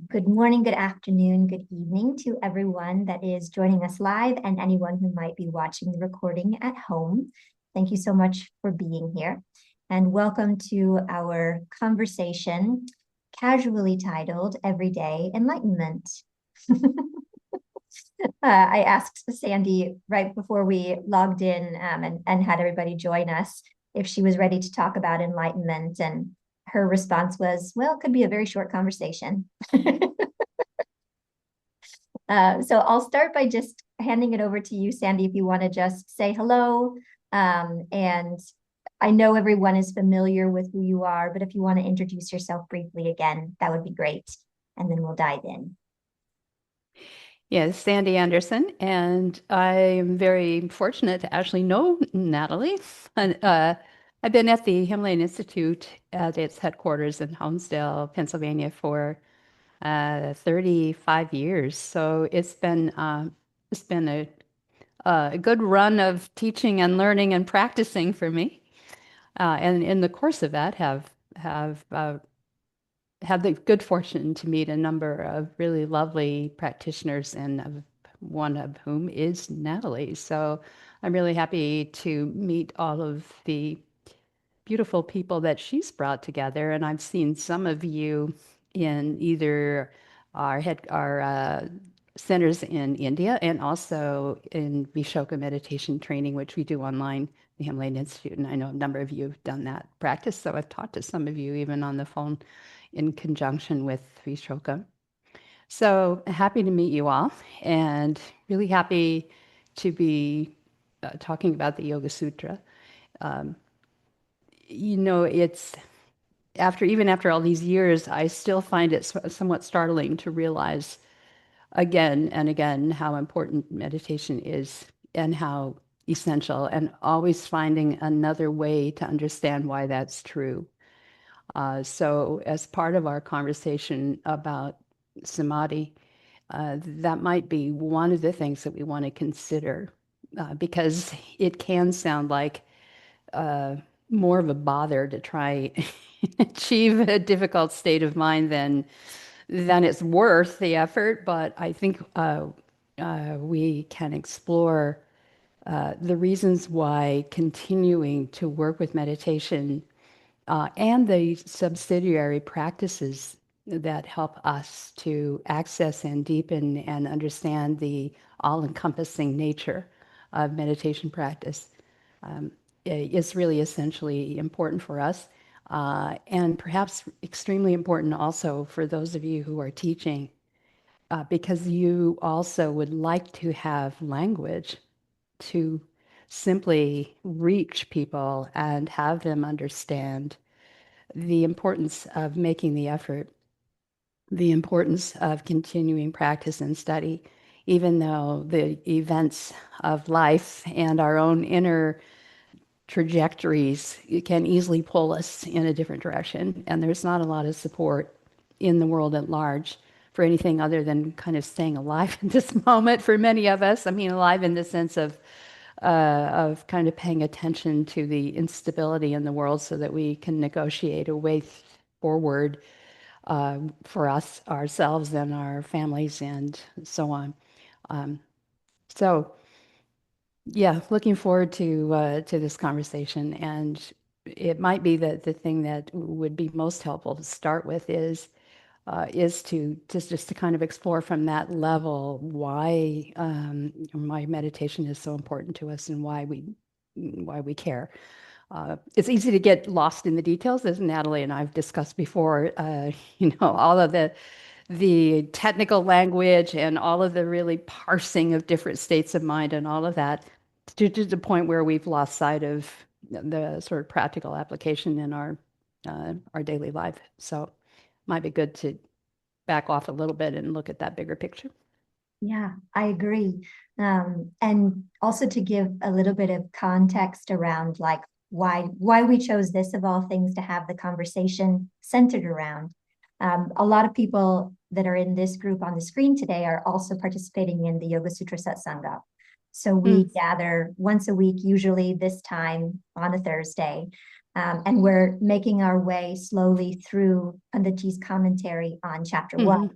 Good morning, good afternoon, good evening to everyone that is joining us live and anyone who might be watching the recording at home. Thank you so much for being here. And welcome to our conversation, casually titled Everyday Enlightenment. I asked Sandy right before we logged in and had everybody join us if she was ready to talk about enlightenment. And her response was, well, it could be a very short conversation. So I'll start by just handing it over to you, Sandy, if you want to just say hello. And I know everyone is familiar with who you are, but if you want to introduce yourself briefly again, that would be great. And then we'll dive in. Yes, Sandy Anderson, and I am very fortunate to actually know Natalie. And, I've been at the Himalayan Institute at its headquarters in Honesdale, Pennsylvania, for 35 years. So it's been a good run of teaching and learning and practicing for me. And in the course of that, have had the good fortune to meet a number of really lovely practitioners, and one of whom is Natalie. So I'm really happy to meet all of the beautiful people that she's brought together. And I've seen some of you in either our centers in India and also in Vishoka meditation training, which we do online, the Himalayan Institute. And I know a number of you have done that practice. So I've talked to some of you even on the phone in conjunction with Vishoka. So happy to meet you all and really happy to be talking about the Yoga Sutra. Um, it's even after all these years, I still find it somewhat startling to realize again and again how important meditation is and how essential, and always finding another way to understand why that's true. So, as part of our conversation about samadhi, that might be one of the things that we want to consider, because it can sound like uh, more of a bother to try achieve a difficult state of mind than it's worth the effort. But I think we can explore the reasons why continuing to work with meditation and the subsidiary practices that help us to access and deepen and understand the all-encompassing nature of meditation practice is really essentially important for us, and perhaps extremely important also for those of you who are teaching, because you also would like to have language to simply reach people and have them understand the importance of making the effort, the importance of continuing practice and study, even though the events of life and our own inner trajectories can easily pull us in a different direction. And there's not a lot of support in the world at large for anything other than kind of staying alive in this moment for many of us. I mean, alive in the sense of kind of paying attention to the instability in the world so that we can negotiate a way forward for us, ourselves, and our families, and so on. Um, so, yeah, looking forward to this conversation. And it might be that the thing that would be most helpful to start with is to just to kind of explore from that level why meditation is so important to us and why we care. It's easy to get lost in the details, as Natalie and I've discussed before. All of the technical language and all of the really parsing of different states of mind and all of that, to the point where we've lost sight of the sort of practical application in our daily life. So, might be good to back off a little bit and look at that bigger picture. Yeah, I agree. And also to give a little bit of context around like why we chose this of all things to have the conversation centered around. A lot of people that are in this group on the screen today are also participating in the Yoga Sutra Satsanga. So we Mm, gather once a week, usually this time on a Thursday, and we're making our way slowly through Panditji's commentary on chapter hmm one.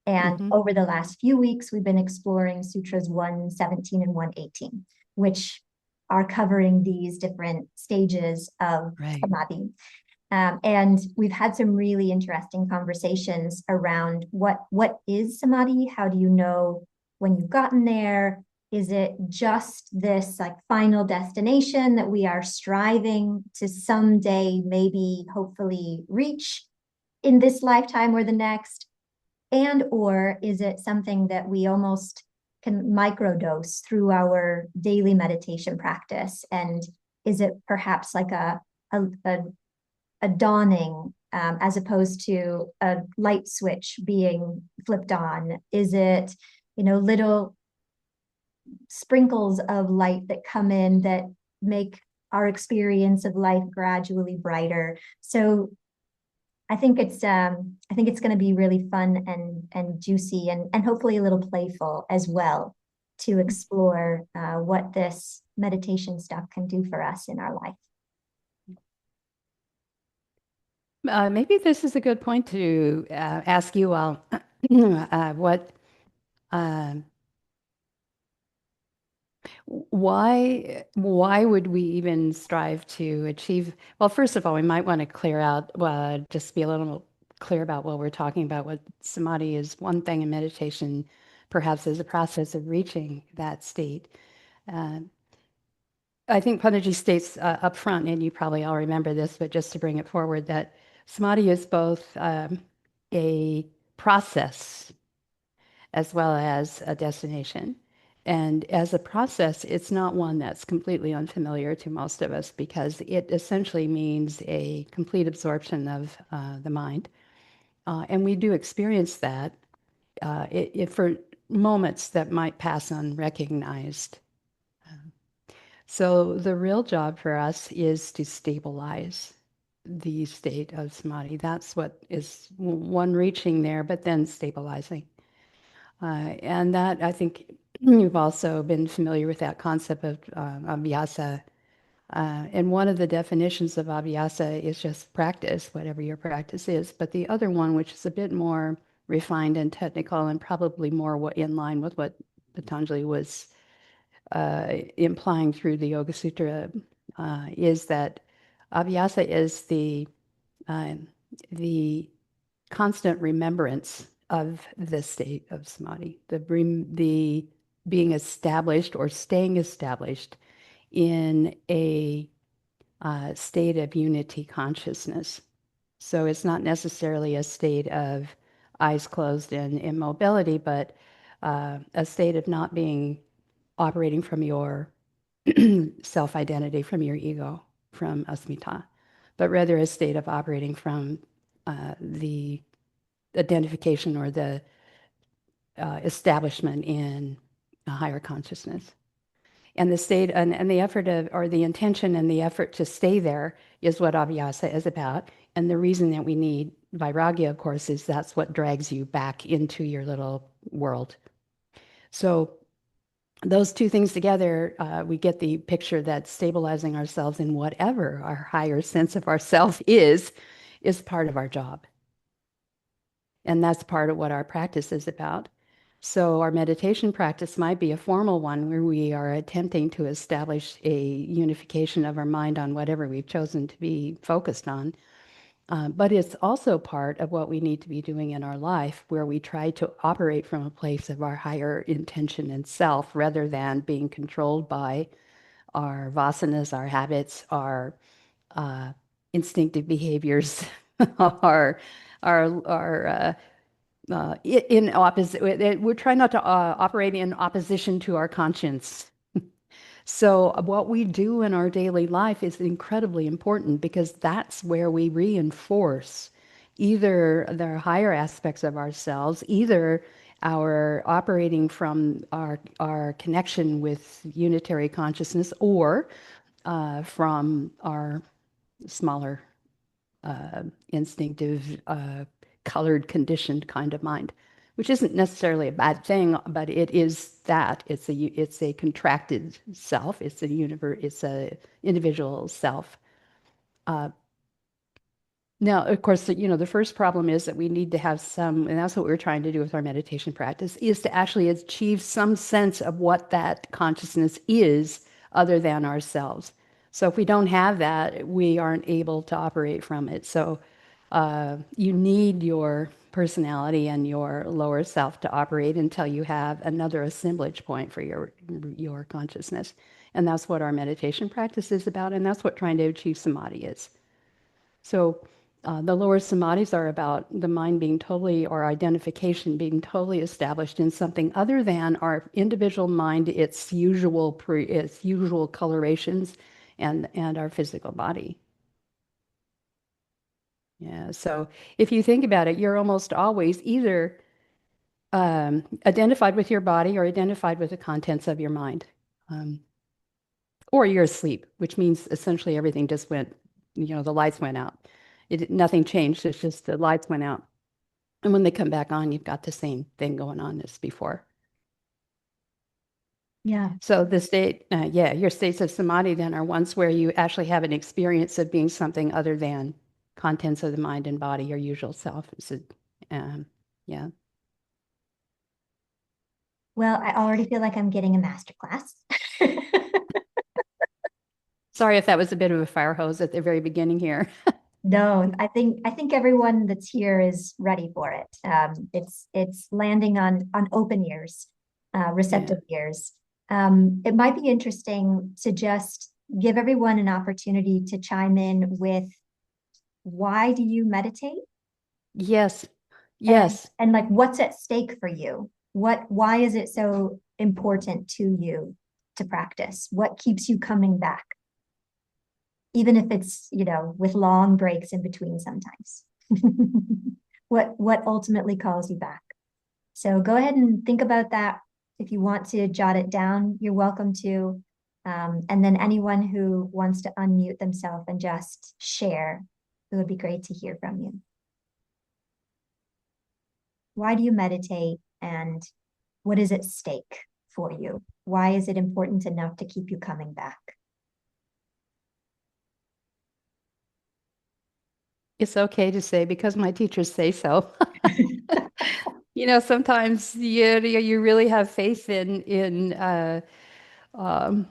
And Mm-hmm. over the last few weeks, we've been exploring Sutras 117 and 118, which are covering these different stages of Right. Samadhi. And we've had some really interesting conversations around what is Samadhi? How do you know when you've gotten there? Is it just this like final destination that we are striving to someday, maybe hopefully reach in this lifetime or the next? And or is it something that we almost can microdose through our daily meditation practice? And is it perhaps like a a dawning as opposed to a light switch being flipped on? Is it, little sprinkles of light that come in that make our experience of life gradually brighter? So I think it's going to be really fun and juicy and hopefully a little playful as well to explore what this meditation stuff can do for us in our life. Maybe this is a good point to ask you all what um, why would we even strive to achieve? Well, first of all, we might want to clear out, just be a little clear about what we're talking about. What samadhi is one thing, and meditation perhaps is a process of reaching that state. Uh, I think Patanjali states up front, and you probably all remember this, but just to bring it forward, that samadhi is both a process as well as a destination. And as a process, it's not one that's completely unfamiliar to most of us because it essentially means a complete absorption of the mind. And we do experience that for moments that might pass unrecognized. So the real job for us is to stabilize the state of samadhi. That's what is one reaching there, but then stabilizing. And that, I think, you've also been familiar with that concept of abhyasa. And one of the definitions of abhyasa is just practice, whatever your practice is. But the other one, which is a bit more refined and technical and probably more in line with what Patanjali was implying through the Yoga Sutra, is that abhyasa is uh, the constant remembrance of the state of samadhi, the being established or staying established in a state of unity consciousness. So it's not necessarily a state of eyes closed and immobility, but a state of not being operating from your self identity, from your ego, from asmita, but rather a state of operating from the identification or the establishment in a higher consciousness. And the state and the effort of, or the intention and the effort to stay there is what abhyasa is about. And the reason that we need vairagya, of course, is that's what drags you back into your little world. So those two things together, we get the picture that stabilizing ourselves in whatever our higher sense of ourself is part of our job. And that's part of what our practice is about. So our meditation practice might be a formal one where we are attempting to establish a unification of our mind on whatever we've chosen to be focused on. But it's also part of what we need to be doing in our life, where we try to operate from a place of our higher intention and self rather than being controlled by our vasanas, our habits, our instinctive behaviors, our in opposite. We're trying not to operate in opposition to our conscience. So what we do in our daily life is incredibly important because that's where we reinforce either the higher aspects of ourselves, either our operating from our connection with unitary consciousness, or from our smaller instinctive, colored, conditioned kind of mind, which isn't necessarily a bad thing, but it is that it's a contracted self. It's a individual self. Now, of course, the first problem is that we need to have some, and that's what we're trying to do with our meditation practice, is to actually achieve some sense of what that consciousness is other than ourselves. So if we don't have that, we aren't able to operate from it. So you need your personality and your lower self to operate until you have another assemblage point for your consciousness. And that's what our meditation practice is about, and that's what trying to achieve samadhi is. So the lower samadhis are about the mind being totally, or identification being totally established in something other than our individual mind, its usual colorations, and our physical body. Yeah. So if you think about it, you're almost always either identified with your body or identified with the contents of your mind. Um, or you're asleep, which means essentially everything just went, the lights went out. Nothing changed. It's just the lights went out. And when they come back on, you've got the same thing going on as before. Yeah. So your states of samadhi then are ones where you actually have an experience of being something other than contents of the mind and body, your usual self. Yeah. Well, I already feel like I'm getting a master class. Sorry if that was a bit of a fire hose at the very beginning here. No, I think everyone that's here is ready for it. It's landing on open ears, Yeah. receptive ears. It might be interesting to just give everyone an opportunity to chime in with why do you meditate, Yes. and Yes. and like what's at stake for you? Why is it so important to you to practice? What keeps you coming back? Even if it's, with long breaks in between sometimes. What ultimately calls you back? So go ahead and think about that. If you want to jot it down, you're welcome to. And then anyone who wants to unmute themselves and just share, it would be great to hear from you. Why do you meditate, and what is at stake for you? Why is it important enough to keep you coming back? It's okay to say because my teachers say so. Sometimes you really have faith um,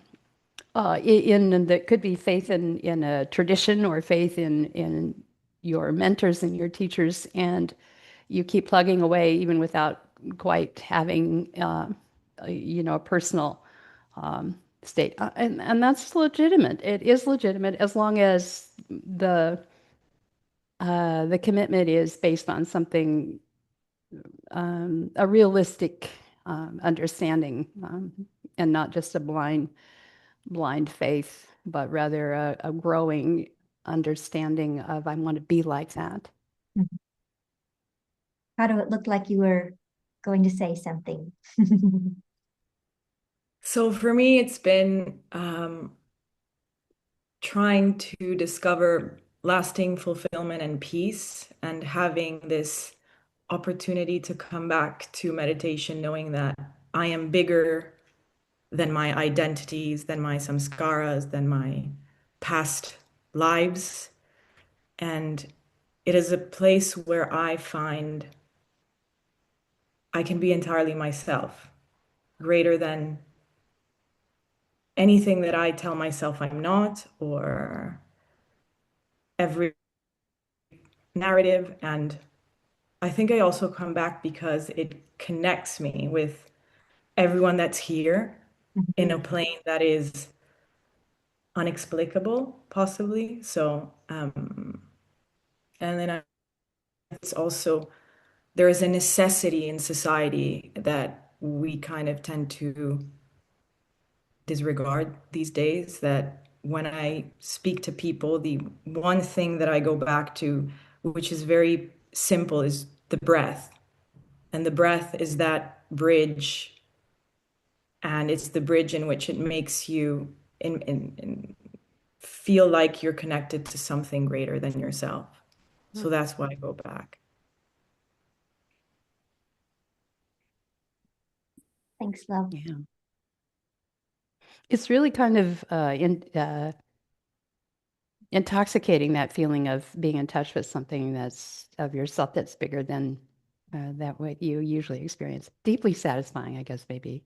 that could be faith in a tradition or faith in your mentors and your teachers, and you keep plugging away even without quite having a personal state, and that's legitimate. It is legitimate as long as the commitment is based on something, a realistic understanding, and not just a blind faith, but rather a growing understanding of I want to be like that. How do it look like you were going to say something? So for me, it's been trying to discover lasting fulfillment and peace, and having this opportunity to come back to meditation, knowing that I am bigger than my identities, than my samskaras, than my past lives. And it is a place where I find I can be entirely myself, greater than anything that I tell myself I'm not, or every narrative. And I think I also come back because it connects me with everyone that's here in a plane that is unexplicable, possibly. So, and then it's also, there is a necessity in society that we kind of tend to disregard these days, that when I speak to people, the one thing that I go back to, which is very simple, is the breath. And the breath is that bridge, and it's the bridge in which it makes you feel like you're connected to something greater than yourself. So that's why I go back. Thanks, love. Yeah. It's really kind of intoxicating, that feeling of being in touch with something that's of yourself that's bigger than that what you usually experience. Deeply satisfying, I guess, maybe.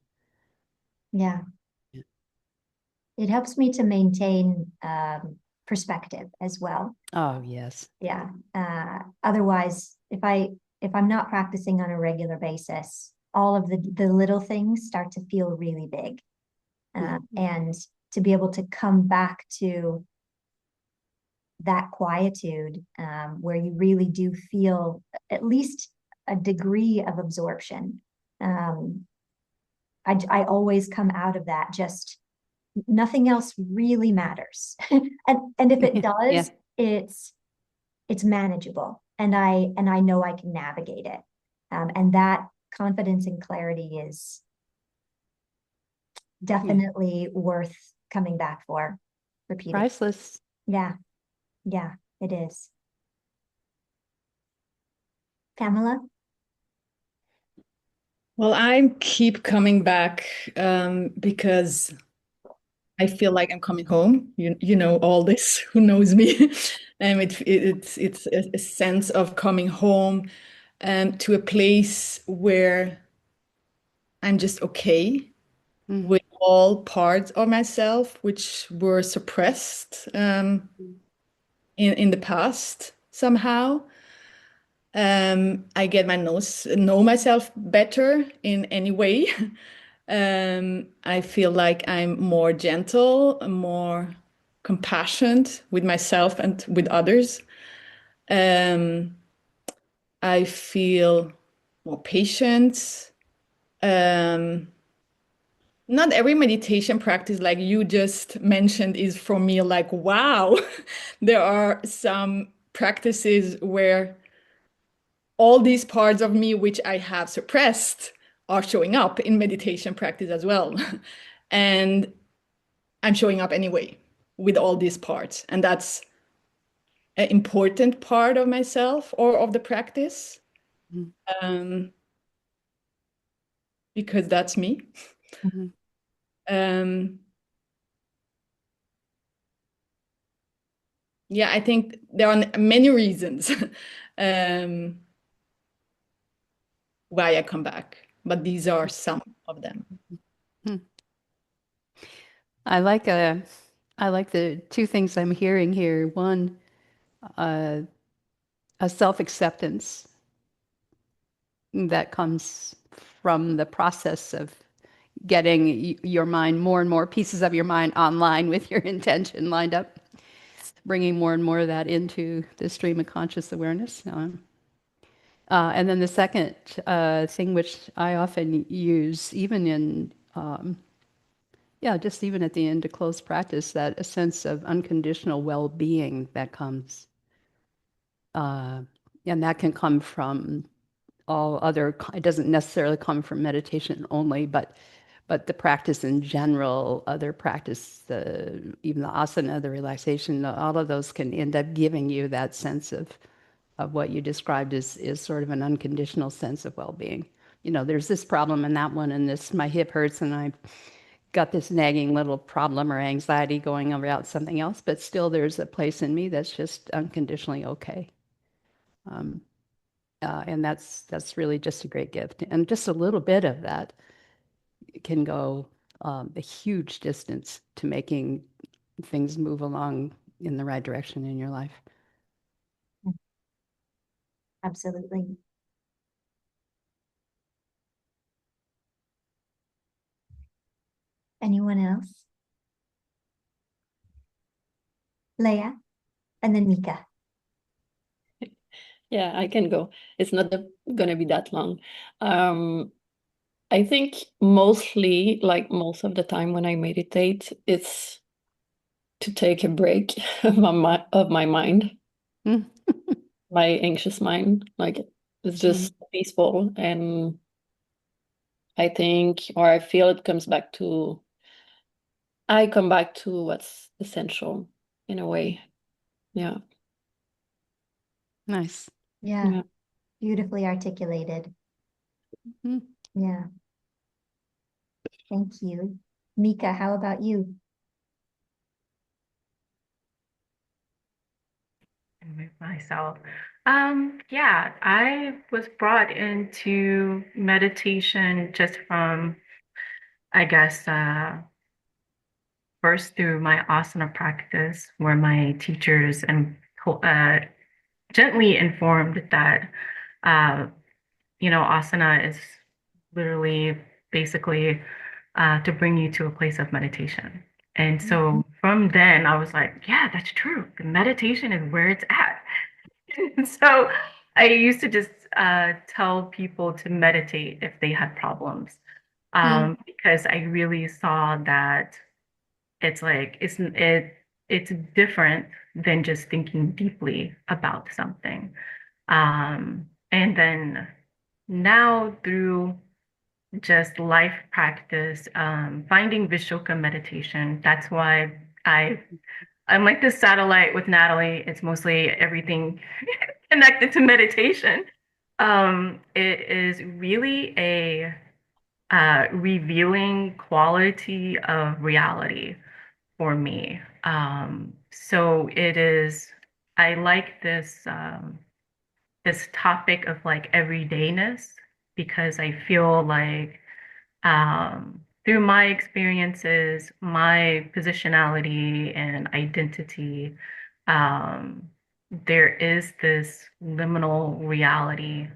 Yeah. It helps me to maintain perspective as well. Oh, yes. Yeah. Otherwise, if I'm not practicing on a regular basis, all of the little things start to feel really big. And to be able to come back to that quietude, where you really do feel at least a degree of absorption. I always come out of that just nothing else really matters. and if it does, Yeah. it's manageable, and I know I can navigate it. And that confidence and clarity is definitely worth coming back for repeatedly. Priceless. Yeah, it is. Pamela? Well, I keep coming back because I feel like I'm coming home. You know all this. Who knows me? It's a sense of coming home to a place where I'm just okay with all parts of myself which were suppressed in the past somehow. I get my know myself better in any way. I feel like I'm more gentle, more compassionate with myself and with others. Um, I feel more patient. Um, Not every meditation practice, like you just mentioned, is for me like, wow. There are some practices where all these parts of me which I have suppressed are showing up in meditation practice as well. And I'm showing up anyway with all these parts. And that's an important part of myself or of the practice, because that's me. Um, yeah, I think there are many reasons why I come back, but these are some of them. I like the two things I'm hearing here. One, a self-acceptance that comes from the process of getting your mind, more and more pieces of your mind online with your intention lined up, bringing more and more of that into the stream of conscious awareness. And then the second thing, which I often use, even in just even at the end of close practice, that a sense of unconditional well-being that comes, and that can come from all other. It doesn't necessarily come from meditation only, but the practice in general, other practice, even the asana, the relaxation, all of those can end up giving you that sense of what you described as is sort of an unconditional sense of well-being. You know, there's this problem and that one, and this, my hip hurts, and I've got this nagging little problem or anxiety going about something else, but still there's a place in me that's just unconditionally okay. And that's really just a great gift. And just a little bit of that can go a huge distance to making things move along in the right direction in your life. Absolutely. Anyone else? Leah, and then Mika. Yeah, I can go. It's not going to be that long. I think mostly, like most of the time when I meditate, it's to take a break of my mind, my anxious mind. Like it's just peaceful, and I think, or I feel it comes back to, I come back to what's essential in a way. Yeah. Nice. Yeah. Beautifully articulated. Yeah. Thank you. Mika, how about you? with myself. Yeah, I was brought into meditation just from, I guess, first through my asana practice, where my teachers and gently informed that, uh, asana is literally basically to bring you to a place of meditation. And so from then, I was like, yeah, that's true. The meditation is where it's at. So I used to just tell people to meditate if they had problems, because I really saw that it's like it's different than just thinking deeply about something. And then now through just life practice, finding Vishoka meditation. That's why I'm like this satellite with Natalie. It's mostly everything connected to meditation. It is really a revealing quality of reality for me. So it is, I like this topic of like everydayness because I feel like through my experiences, my positionality and identity, um, there is this liminal reality,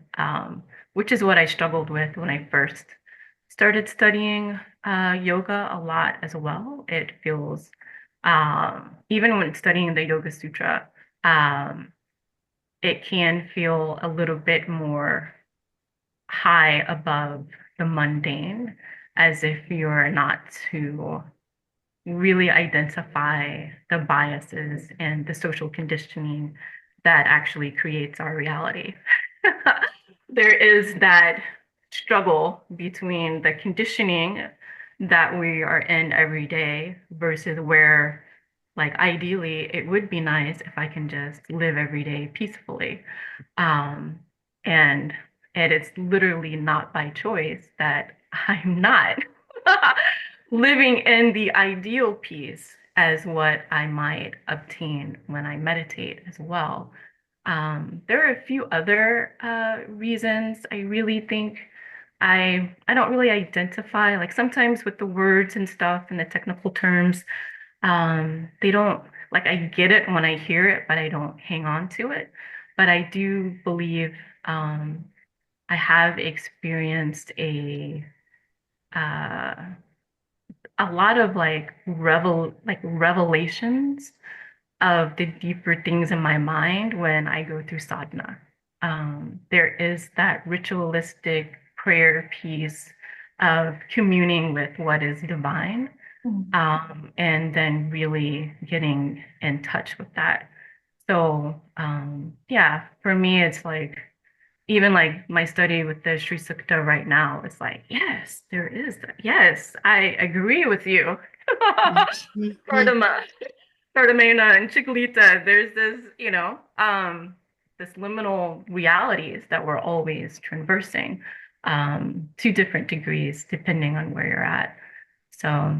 which is what I struggled with when I first started studying yoga a lot as well. It feels, even when studying the Yoga Sutra, um, it can feel a little bit more high above the mundane, as if you're not to really identify the biases and the social conditioning that actually creates our reality. There is that struggle between the conditioning that we are in every day versus where, like, ideally, it would be nice if I can just live every day peacefully. Um, and and it's literally not by choice that I'm not living in the ideal peace as what I might obtain when I meditate as well. There are a few other reasons I really think I don't really identify, like sometimes with the words and stuff and the technical terms, they don't, like, I get it when I hear it, but I don't hang on to it. But I do believe um, I have experienced uh, a lot of like revelations of the deeper things in my mind when I go through sadhana. There is that ritualistic prayer piece of communing with what is divine, and then really getting in touch with that. So, yeah, for me, it's like even like my study with the Sri Sukta right now, it's like, yes, there is that. Yes, I agree with you. Pradama, Pradamena and Chikalita, there's this, this liminal realities that we're always traversing, to different degrees, depending on where you're at. So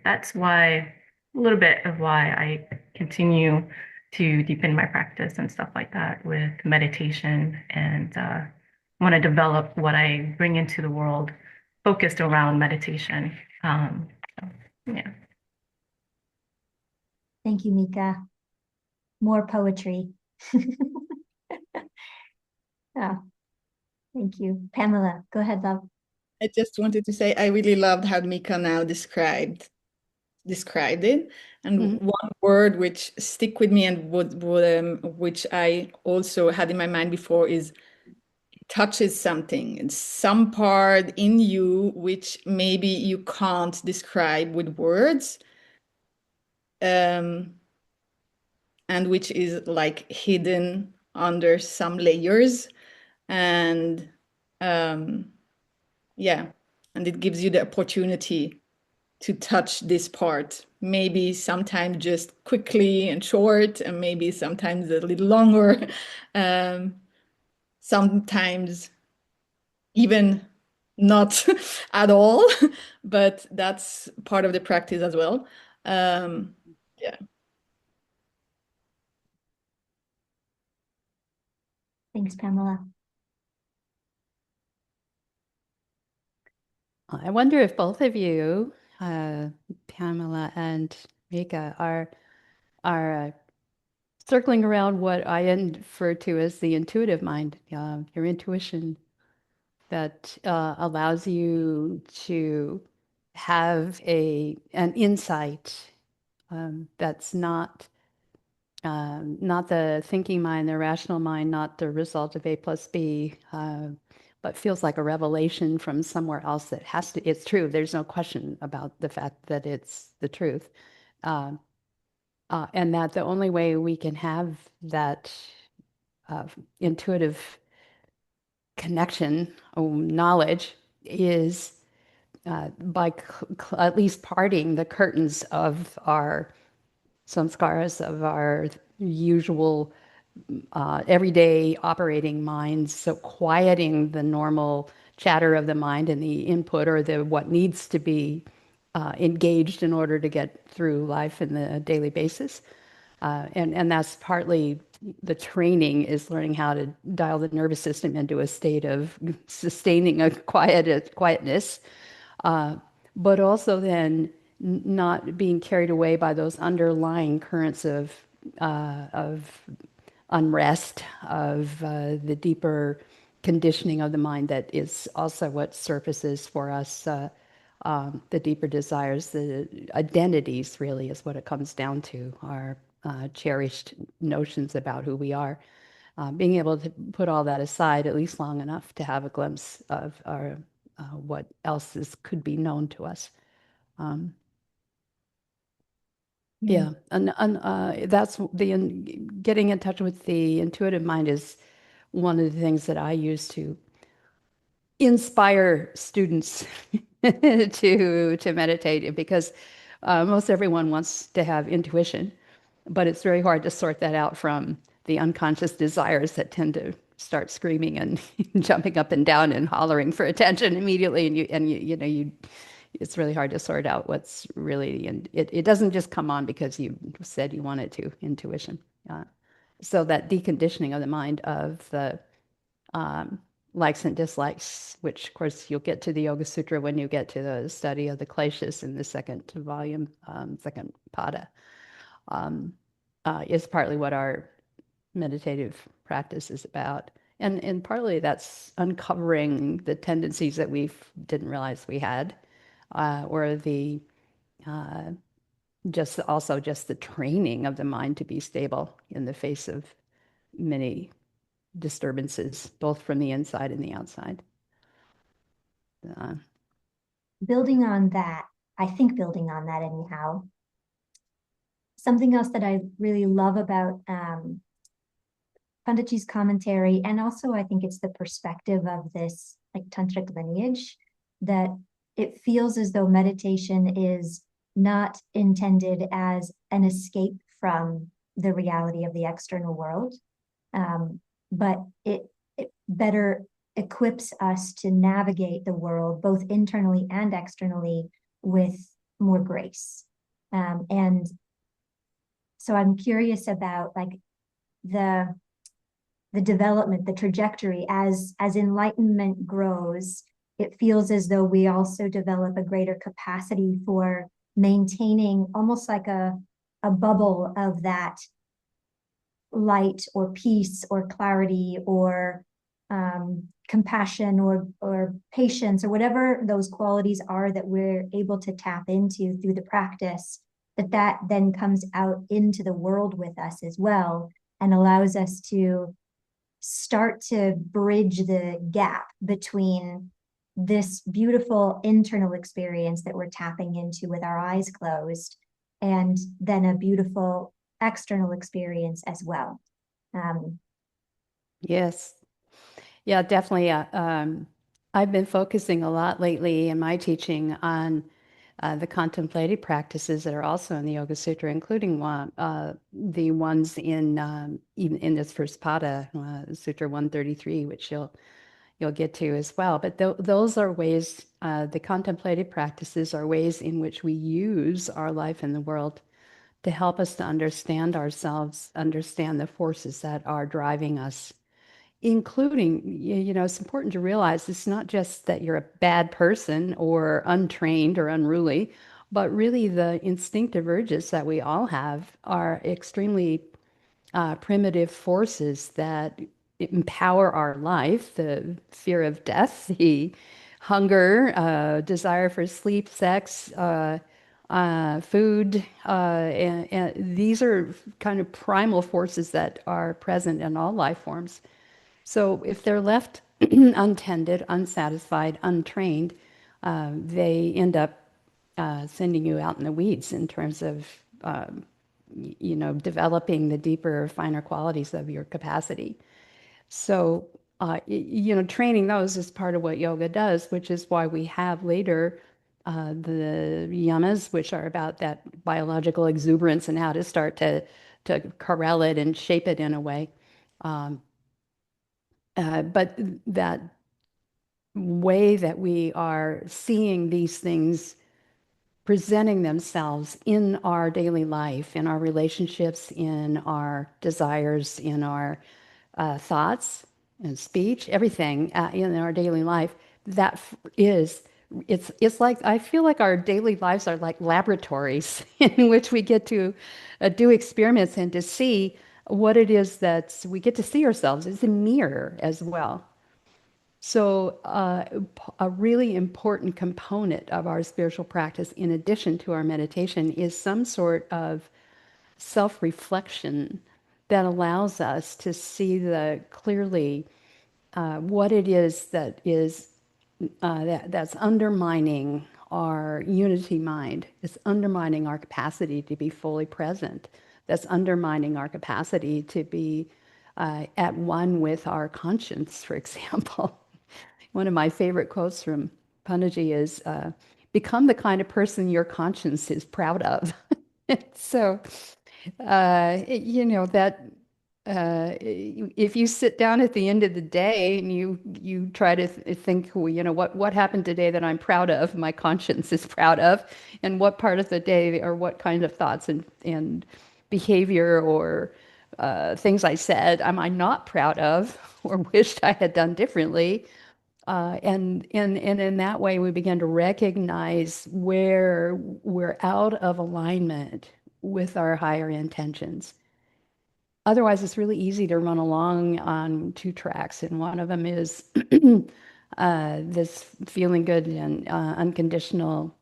that's why a little bit of why I continue to deepen my practice and stuff like that with meditation and want to develop what I bring into the world focused around meditation. So, yeah. Thank you, Mika. More poetry. Oh, thank you. Pamela, go ahead, love. I just wanted to say I really loved how Mika now described it, and one word which stick with me and which I also had in my mind before is touches something. It's some part in you which maybe you can't describe with words, and which is like hidden under some layers, and yeah, and it gives you the opportunity to touch this part, maybe sometimes just quickly and short, and maybe sometimes a little longer, sometimes even not at all, but that's part of the practice as well. Yeah. Thanks, Pamela. I wonder if both of you, Pamela and Mika, are circling around what I refer to as the intuitive mind, your intuition that allows you to have an insight that's not the thinking mind, the rational mind, not the result of A plus B, but feels like a revelation from somewhere else that it's true. There's no question about the fact that it's the truth. And that the only way we can have that intuitive connection or knowledge is by at least parting the curtains of our samskaras, of our usual everyday operating minds. So quieting the normal chatter of the mind and the input or what needs to be engaged in order to get through life in the daily basis. And that's partly the training, is learning how to dial the nervous system into a state of sustaining a quietness, but also then not being carried away by those underlying currents of unrest, of the deeper conditioning of the mind that is also what surfaces for us, the deeper desires, the identities really is what it comes down to, our cherished notions about who we are. Being able to put all that aside at least long enough to have a glimpse of our what else could be known to us. Yeah, and that's getting in touch with the intuitive mind is one of the things that I use to inspire students to meditate, because most everyone wants to have intuition, but it's very hard to sort that out from the unconscious desires that tend to start screaming and jumping up and down and hollering for attention immediately, and it's really hard to sort out what's really, and it doesn't just come on because you said you wanted to, intuition. So that deconditioning of the mind of the likes and dislikes, which of course you'll get to the Yoga Sutra when you get to the study of the kleshas in the second volume, second pada, is partly what our meditative practice is about. And partly that's uncovering the tendencies that we didn't realize we had, or the just the training of the mind to be stable in the face of many disturbances, both from the inside and the outside. Building on that, I think building on that anyhow, something else that I really love about Panditji's commentary, and also I think it's the perspective of this like tantric lineage, that it feels as though meditation is not intended as an escape from the reality of the external world, but it better equips us to navigate the world both internally and externally with more grace. And so I'm curious about like the development, the trajectory as enlightenment grows. It feels as though we also develop a greater capacity for maintaining almost like a bubble of that light or peace or clarity or compassion or patience or whatever those qualities are that we're able to tap into through the practice, that then comes out into the world with us as well and allows us to start to bridge the gap between this beautiful internal experience that we're tapping into with our eyes closed and then a beautiful external experience as well. Yes. Yeah, definitely. I've been focusing a lot lately in my teaching on the contemplative practices that are also in the Yoga Sutra, including the ones even in this first pada, Sutra 133, which you'll get to as well. But those are ways, the contemplative practices are ways in which we use our life in the world to help us to understand ourselves, understand the forces that are driving us including, it's important to realize it's not just that you're a bad person or untrained or unruly, but really the instinctive urges that we all have are extremely primitive forces that empower our life, the fear of death, the hunger, desire for sleep, sex, food, and these are kind of primal forces that are present in all life forms. So if they're left untended, unsatisfied, untrained, they end up sending you out in the weeds in terms of developing the deeper, finer qualities of your capacity. So, training those is part of what yoga does, which is why we have later the yamas, which are about that biological exuberance and how to start to corral it and shape it in a way. But that way that we are seeing these things presenting themselves in our daily life, in our relationships, in our desires, in our thoughts and speech, everything in our daily life, it's like, I feel like our daily lives are like laboratories in which we get to do experiments and to see what it is that we get to see ourselves. It's a mirror as well. So a really important component of our spiritual practice, in addition to our meditation, is some sort of self-reflection that allows us to see clearly what it is that's undermining our unity mind. It's undermining our capacity to be fully present. That's undermining our capacity to be at one with our conscience, for example. One of my favorite quotes from Pandit is, become the kind of person your conscience is proud of. So, that if you sit down at the end of the day and you try to think, well, what happened today that I'm proud of, my conscience is proud of, and what part of the day or what kind of thoughts and behavior or things I said am I not proud of or wished I had done differently. And in that way, we begin to recognize where we're out of alignment with our higher intentions. Otherwise, it's really easy to run along on two tracks. And one of them is this feeling good and unconditional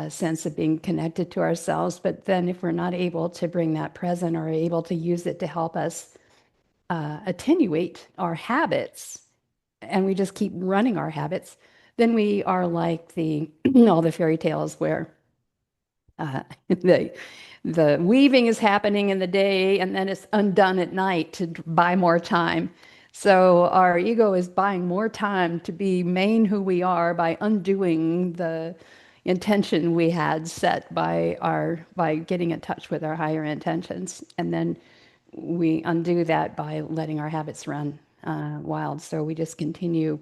sense of being connected to ourselves. But then if we're not able to bring that present or able to use it to help us attenuate our habits, and we just keep running our habits, then we are like all the fairy tales where the weaving is happening in the day and then it's undone at night to buy more time. So our ego is buying more time to be main who we are by undoing the intention we had set by getting in touch with our higher intentions. And then we undo that by letting our habits run wild. So we just continue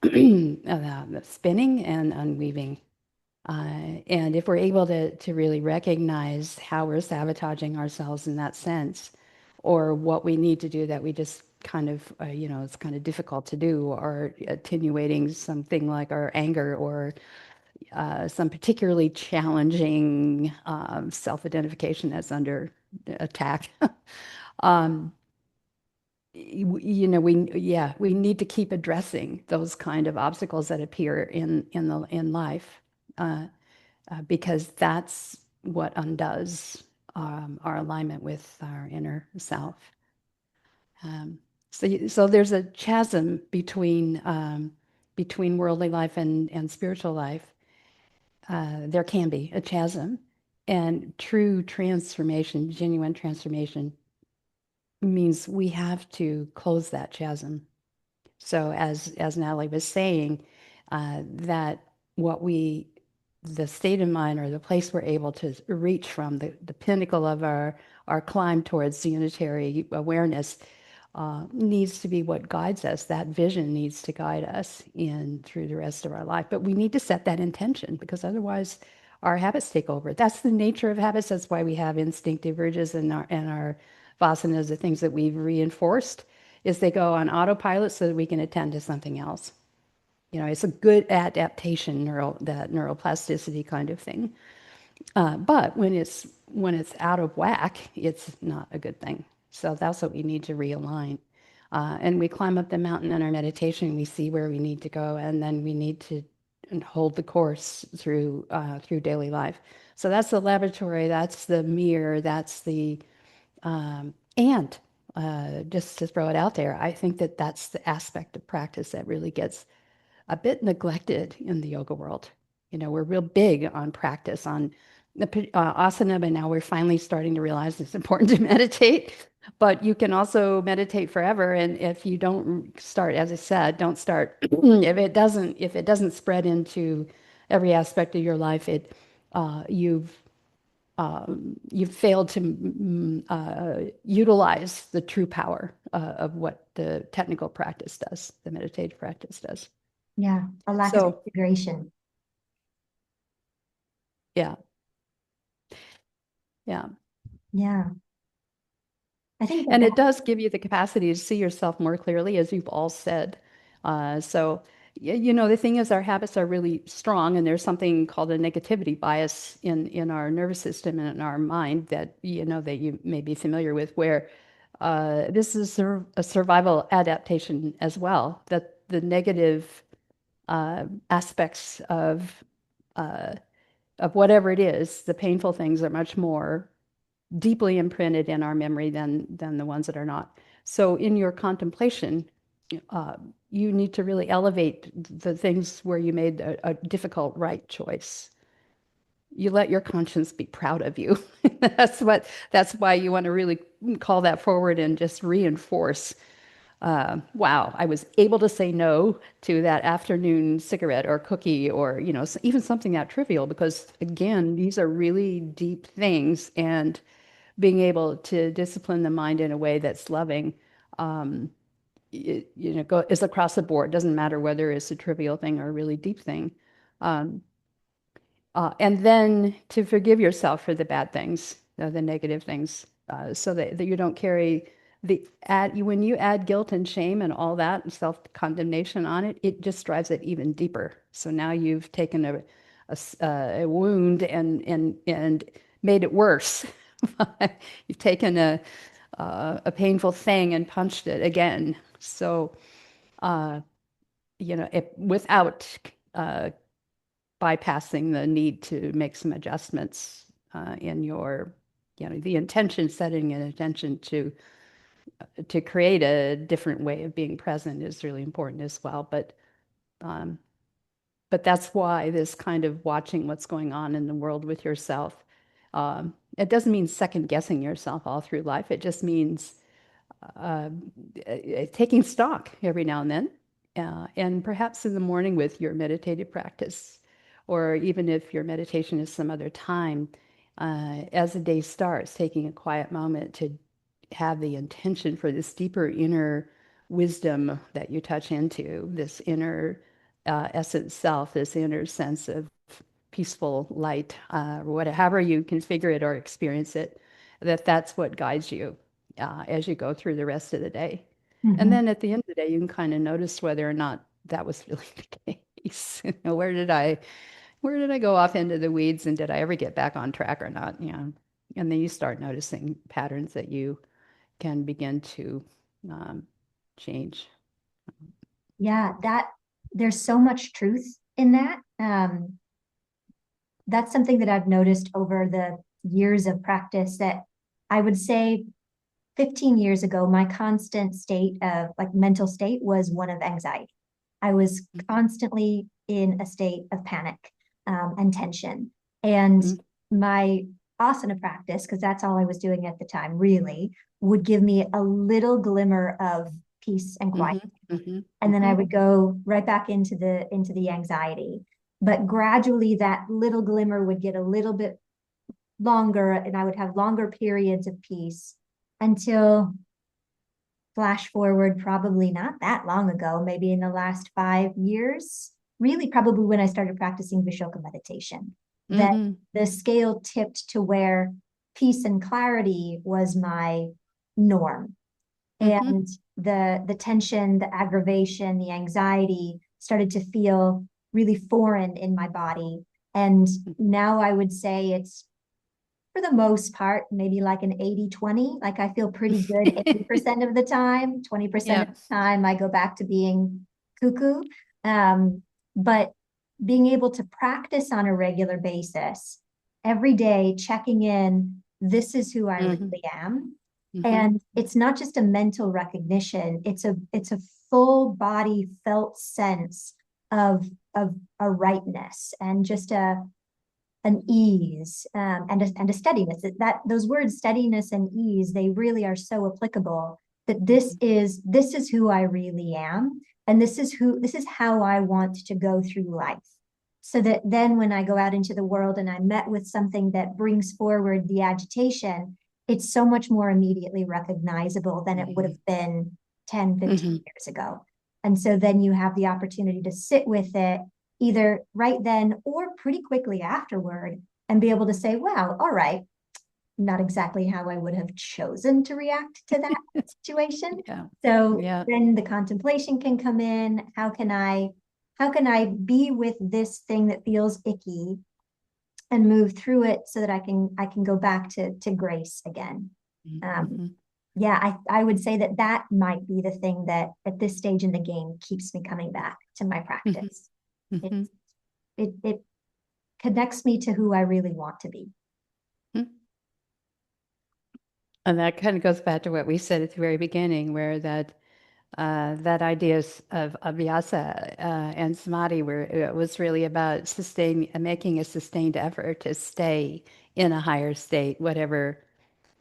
spinning and unweaving. And if we're able to really recognize how we're sabotaging ourselves in that sense, or what we need to do that we just kind of, it's kind of difficult to do, or attenuating something like our anger or some particularly challenging self-identification that's under attack. We need to keep addressing those kind of obstacles that appear in life, because that's what undoes our alignment with our inner self. So there's a chasm between worldly life and spiritual life. There can be a chasm, and true transformation, genuine transformation, means we have to close that chasm. So as Natalie was saying, that the state of mind or the place we're able to reach from, the pinnacle of our climb towards unitary awareness, needs to be what guides us. That vision needs to guide us through the rest of our life. But we need to set that intention, because otherwise our habits take over. That's the nature of habits. That's why we have instinctive urges and our vasanas, the things that we've reinforced. is they go on autopilot so that we can attend to something else. You know, it's a good adaptation, that neuroplasticity kind of thing. But when it's out of whack, it's not a good thing. So that's what we need to realign. And we climb up the mountain in our meditation. We see where we need to go, and then we need to hold the course through daily life. So that's the laboratory. That's the mirror. That's the and just to throw it out there, I think that that's the aspect of practice that really gets a bit neglected in the yoga world. You know, we're real big on practice, on the asana, but now we're finally starting to realize it's important to meditate. But you can also meditate forever, and if you don't start, as I said, don't start. if it doesn't spread into every aspect of your life, you've failed to utilize the true power of what the technical practice does, the meditative practice does. Yeah, a lack of integration. Yeah. I think and it does give you the capacity to see yourself more clearly, as you've all said. So, you know, the thing is, our habits are really strong, and there's something called a negativity bias in our nervous system and in our mind that, you know, that you may be familiar with, where this is a survival adaptation as well, that the negative aspects of whatever it is, the painful things are much more deeply imprinted in our memory than the ones that are not. So in your contemplation, you need to really elevate the things where you made a difficult right choice. You let your conscience be proud of you. That's why you want to really call that forward and just reinforce. Wow, I was able to say no to that afternoon cigarette or cookie, or, you know, even something that trivial, because again, these are really deep things, and being able to discipline the mind in a way that's loving, you know, is across the board. Doesn't matter whether it's a trivial thing or a really deep thing. And then to forgive yourself for the bad things, the negative things, so that you don't carry when you add guilt and shame and all that and self-condemnation on it, it just drives it even deeper. So now you've taken a wound and made it worse. You've taken a painful thing and punched it again. So, you know, without bypassing the need to make some adjustments in your, you know, the intention, setting an intention to create a different way of being present is really important as well. But that's why this kind of watching what's going on in the world with yourself, it doesn't mean second guessing yourself all through life. It just means taking stock every now and then, and perhaps in the morning with your meditative practice, or even if your meditation is some other time, as the day starts, taking a quiet moment to have the intention for this deeper inner wisdom that you touch into, this inner essence self, this inner sense of peaceful light, however you configure it or experience it, that's what guides you as you go through the rest of the day. Mm-hmm. And then at the end of the day, you can kind of notice whether or not that was really the case. You know, where did I go off into the weeds, and did I ever get back on track or not? You know, and then you start noticing patterns that you can begin to change. Yeah, there's so much truth in that. That's something that I've noticed over the years of practice, that I would say 15 years ago, my constant state of mental state was one of anxiety. I was constantly in a state of panic and tension. And my asana practice, because that's all I was doing at the time, really would give me a little glimmer of peace and quiet. And then I would go right back into the anxiety. But gradually that little glimmer would get a little bit longer, and I would have longer periods of peace, until, flash forward, probably not that long ago, maybe in the last 5 years, really probably when I started practicing Vishoka meditation, that the scale tipped to where peace and clarity was my norm. and the tension, the aggravation, the anxiety started to feel really foreign in my body. And now I would say it's, for the most part, maybe like an 80-20. Like I feel pretty good 80% of the time, 20% of the time I go back to being cuckoo. But being able to practice on a regular basis, every day, checking in, this is who I really am. And it's not just a mental recognition, it's a full body felt sense of a rightness and just an ease, and a steadiness. That those words steadiness and ease, they really are so applicable, that this is who I really am, and this is how I want to go through life. So that then when I go out into the world and I'm met with something that brings forward the agitation, it's so much more immediately recognizable than it would have been 10, 15 years ago. And so then you have the opportunity to sit with it either right then or pretty quickly afterward and be able to say, wow, all right, not exactly how I would have chosen to react to that situation. So then the contemplation can come in. How can I be with this thing that feels icky and move through it so that I can go back to grace again? I would say that might be the thing that at this stage in the game keeps me coming back to my practice. It connects me to who I really want to be. And that kind of goes back to what we said at the very beginning, where that idea of abhyasa and samadhi, where it was really about making a sustained effort to stay in a higher state, whatever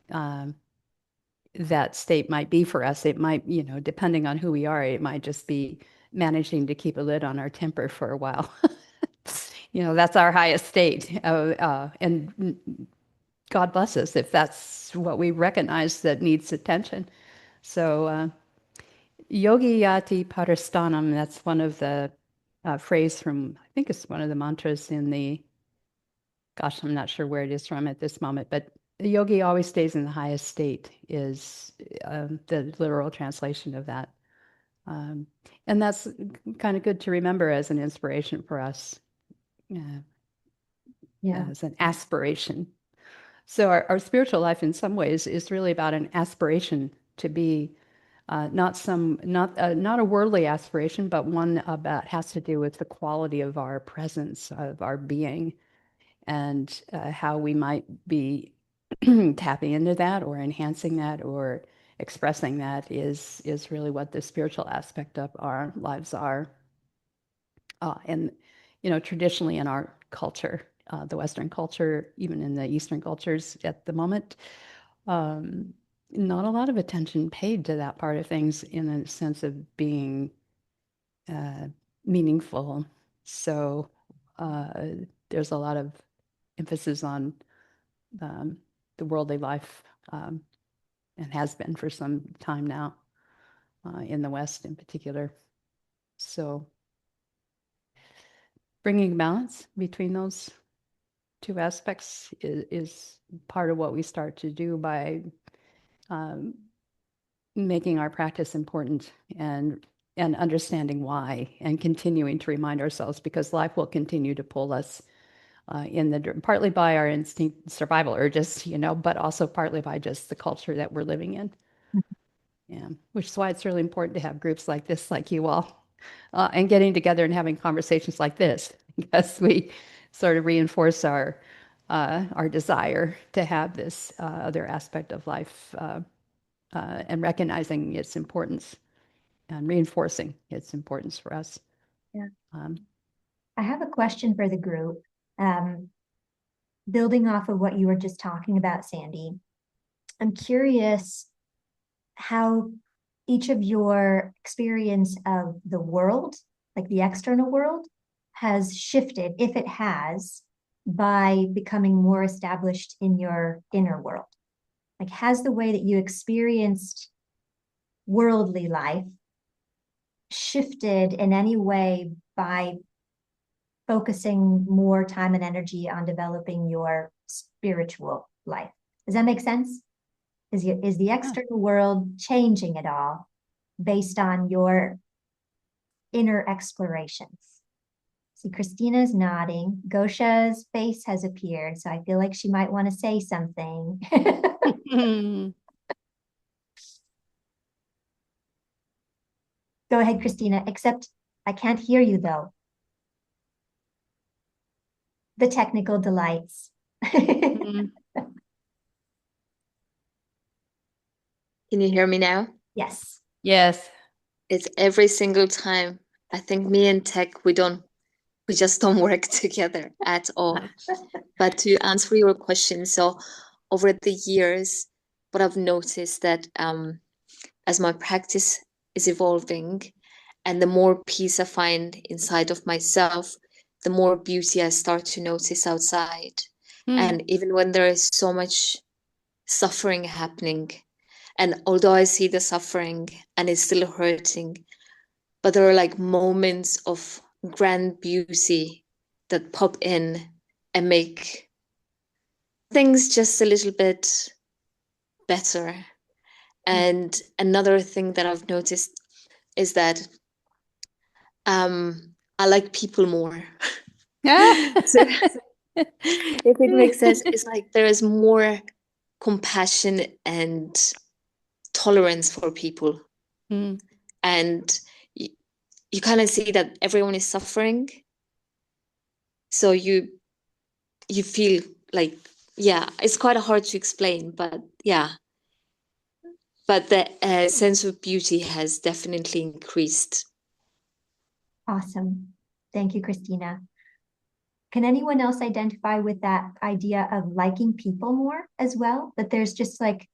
that state might be for us. It might, depending on who we are, it might just be managing to keep a lid on our temper for a while. That's our highest state. And God bless us if that's what we recognize that needs attention. So yogi yati paristanam, that's one of the phrase from, I think it's one of the mantras in the, gosh, I'm not sure where it is from at this moment, but the yogi always stays in the highest state is the literal translation of that. And that's kind of good to remember as an inspiration for us. As an aspiration. So our spiritual life in some ways is really about an aspiration to be not a worldly aspiration, but one about has to do with the quality of our presence, of our being, and how we might be tapping into that or enhancing that or expressing that is really what the spiritual aspect of our lives are. And traditionally in our culture, the Western culture, even in the Eastern cultures at the moment, not a lot of attention paid to that part of things in a sense of being meaningful. So there's a lot of emphasis on the worldly life, and has been for some time now, in the West in particular. So bringing balance between those two aspects is part of what we start to do by making our practice important and understanding why, and continuing to remind ourselves, because life will continue to pull us partly by our instinct survival urges, but also partly by just the culture that we're living in. Which is why it's really important to have groups like this, like you all, and getting together and having conversations like this, because we sort of reinforce our desire to have this other aspect of life, and recognizing its importance and reinforcing its importance for us. I have a question for the group. Building off of what you were just talking about, Sandy, I'm curious how each of your experience of the world, like the external world, has shifted, if it has, by becoming more established in your inner world. Like, has the way that you experienced worldly life shifted in any way by focusing more time and energy on developing your spiritual life? Does that make sense? Is the external world changing at all based on your inner explorations? See, Christina's nodding. Gosha's face has appeared, so I feel like she might want to say something. Go ahead, Christina, except I can't hear you though. The technical delights. Can you hear me now? Yes. Yes. It's every single time. I think me and tech, we just don't work together at all. But to answer your question, so over the years, what I've noticed that as my practice is evolving and the more peace I find inside of myself, the more beauty I start to notice outside. And even when there is so much suffering happening, and although I see the suffering and it's still hurting, but there are like moments of grand beauty that pop in and make things just a little bit better. And another thing that I've noticed is that I like people more. So, if it makes sense, it's like there is more compassion and tolerance for people. And you kind of see that everyone is suffering. So you feel like, yeah, it's quite hard to explain, but yeah. But the sense of beauty has definitely increased. Awesome. Thank you, Christina. Can anyone else identify with that idea of liking people more as well? That there's just like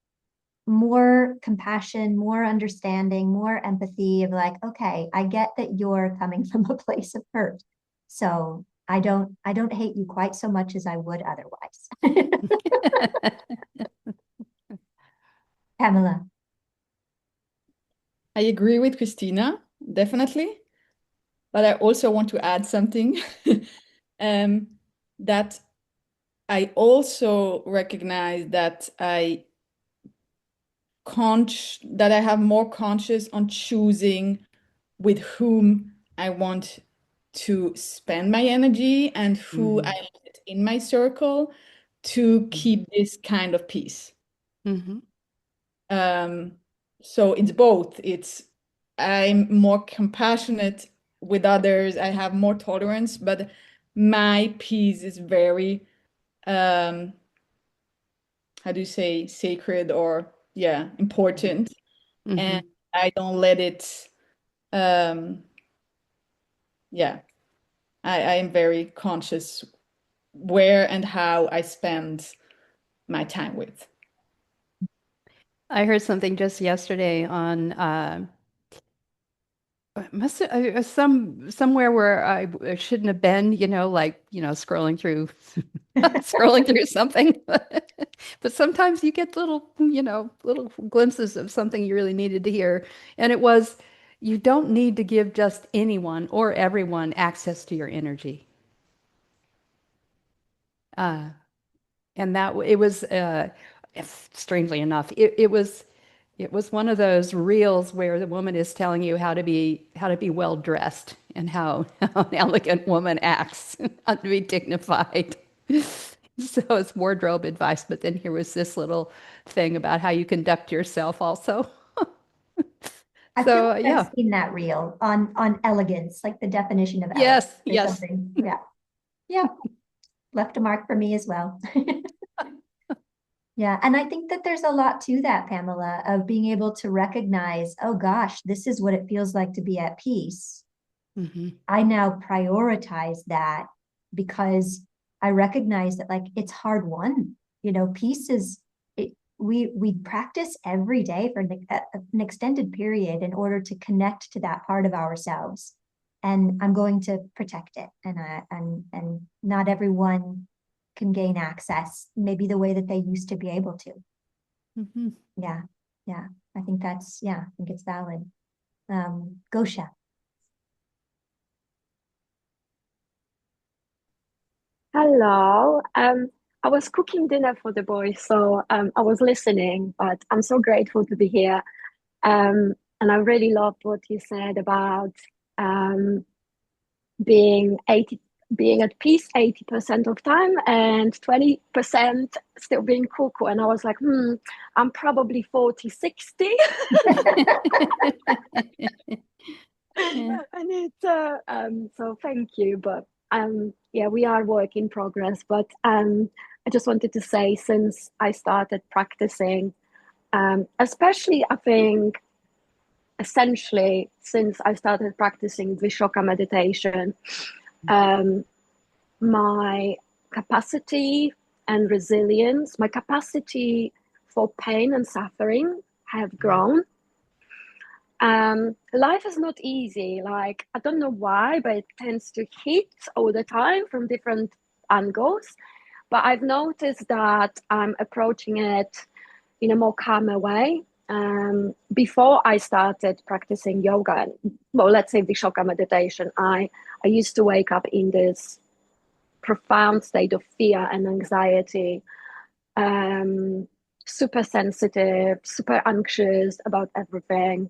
more compassion, more understanding, more empathy of like, okay, I get that you're coming from a place of hurt. So I don't hate you quite so much as I would otherwise. Pamela. I agree with Christina, definitely. But I also want to add something that I also recognize that I have more conscious on choosing with whom I want to spend my energy and who I let in my circle to keep this kind of peace. So it's both. I'm more compassionate with others. I have more tolerance, but my peace is very, how do you say, sacred or important. And I don't let it, I am very conscious where and how I spend my time with. I heard something just yesterday on somewhere where I shouldn't have been, scrolling through scrolling through something. But sometimes you get little glimpses of something you really needed to hear. And it was, you don't need to give just anyone or everyone access to your energy. And that it was strangely enough, it was one of those reels where the woman is telling you how to be well dressed and how an elegant woman acts, how to be dignified. So it's wardrobe advice, but then here was this little thing about how you conduct yourself also. I feel like I've seen that reel on elegance, like the definition of elegance or something. Yeah. Left a mark for me as well. Yeah, and I think that there's a lot to that, Pamela, of being able to recognize, oh gosh, this is what it feels like to be at peace. I now prioritize that because I recognize that like it's hard won. Peace is we practice every day for an extended period in order to connect to that part of ourselves. And I'm going to protect it. And not everyone can gain access maybe the way that they used to be able to. Yeah. I think it's valid. Gosha. Hello. I was cooking dinner for the boys, so I was listening, but I'm so grateful to be here. And I really loved what you said about being at peace 80% of time and 20% still being cuckoo. And I was like, I'm probably 40-60. And it's so thank you. But yeah, we are work in progress. But I just wanted to say, since I started practicing, especially I think essentially since I started practicing Vishoka meditation, my capacity and resilience, my capacity for pain and suffering have grown. Life is not easy. Like, I don't know why, but it tends to hit all the time from different angles. But I've noticed that I'm approaching it in a more calmer way. Before I started practicing yoga, well, let's say Vishoka meditation, I used to wake up in this profound state of fear and anxiety, super sensitive, super anxious about everything.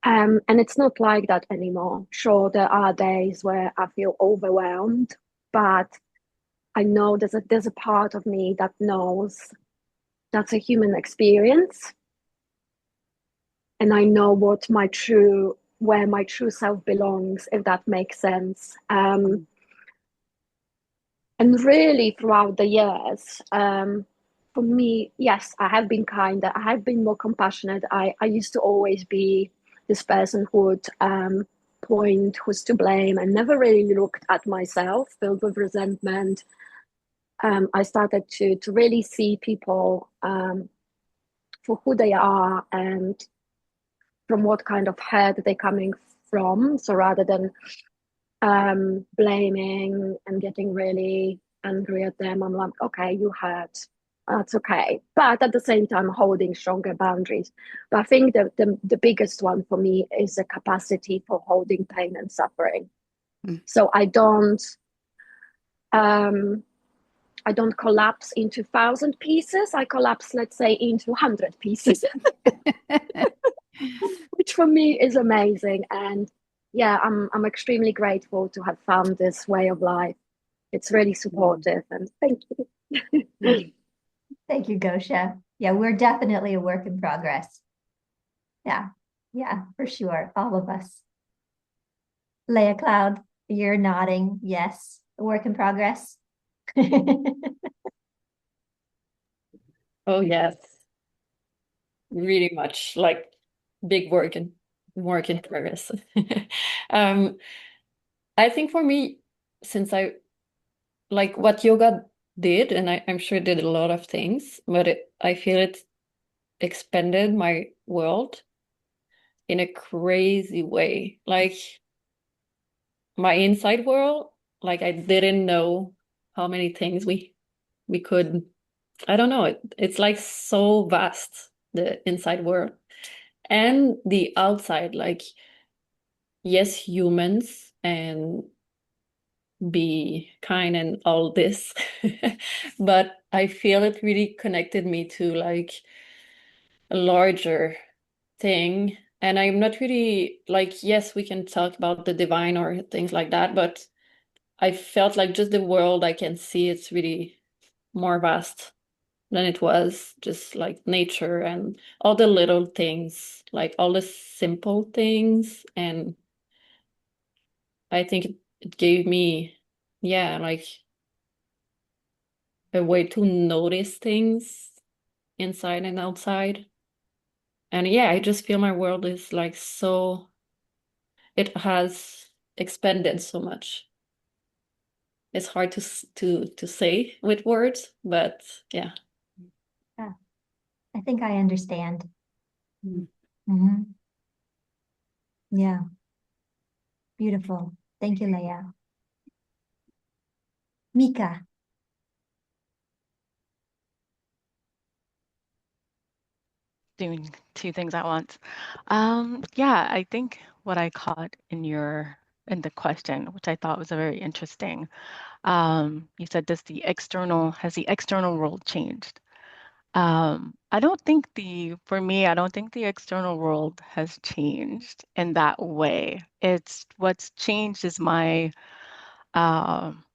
And it's not like that anymore. Sure, there are days where I feel overwhelmed, but I know there's a part of me that knows that's a human experience. And I know where my true self belongs, if that makes sense. And really throughout the years, for me, yes, I have been kinder. I have been more compassionate. I used to always be this person who would point who's to blame and never really looked at myself, filled with resentment. I started to really see people for who they are and from what kind of hurt they're coming from. So rather than blaming and getting really angry at them, I'm like, okay, you hurt. That's okay. But at the same time, holding stronger boundaries. But I think the biggest one for me is the capacity for holding pain and suffering. So I don't collapse into 1,000 pieces. I collapse, let's say, into 100 pieces, which for me is amazing. And yeah, I'm extremely grateful to have found this way of life. It's really supportive, and thank you. Thank you, Gosha. Yeah, we're definitely a work in progress. Yeah, for sure. All of us. Leah Cloud, you're nodding. Yes, a work in progress. Oh, yes. Really much like big work in progress. I think for me, since I like what yoga did, and I'm sure it did a lot of things, but I feel it expanded my world in a crazy way. Like my inside world, like I didn't know how many things we could, I don't know, it's like so vast, the inside world. And the outside, like, yes, humans and be kind and all this, but I feel it really connected me to like a larger thing. And I'm not really like, yes, we can talk about the divine or things like that, but I felt like just the world I can see, it's really more vast than it was, just like nature and all the little things, like all the simple things. And I think it gave me, yeah, like a way to notice things inside and outside. And yeah, I just feel my world is like so, it has expanded so much. It's hard to say with words, but yeah. Yeah, I think I understand. Yeah, beautiful. Thank you, Leah. Mika. Doing two things at once. Yeah, I think what I caught in your in the question, which I thought was very interesting. You said, has the external world changed? I don't think for me, I don't think the external world has changed in that way. What's changed is my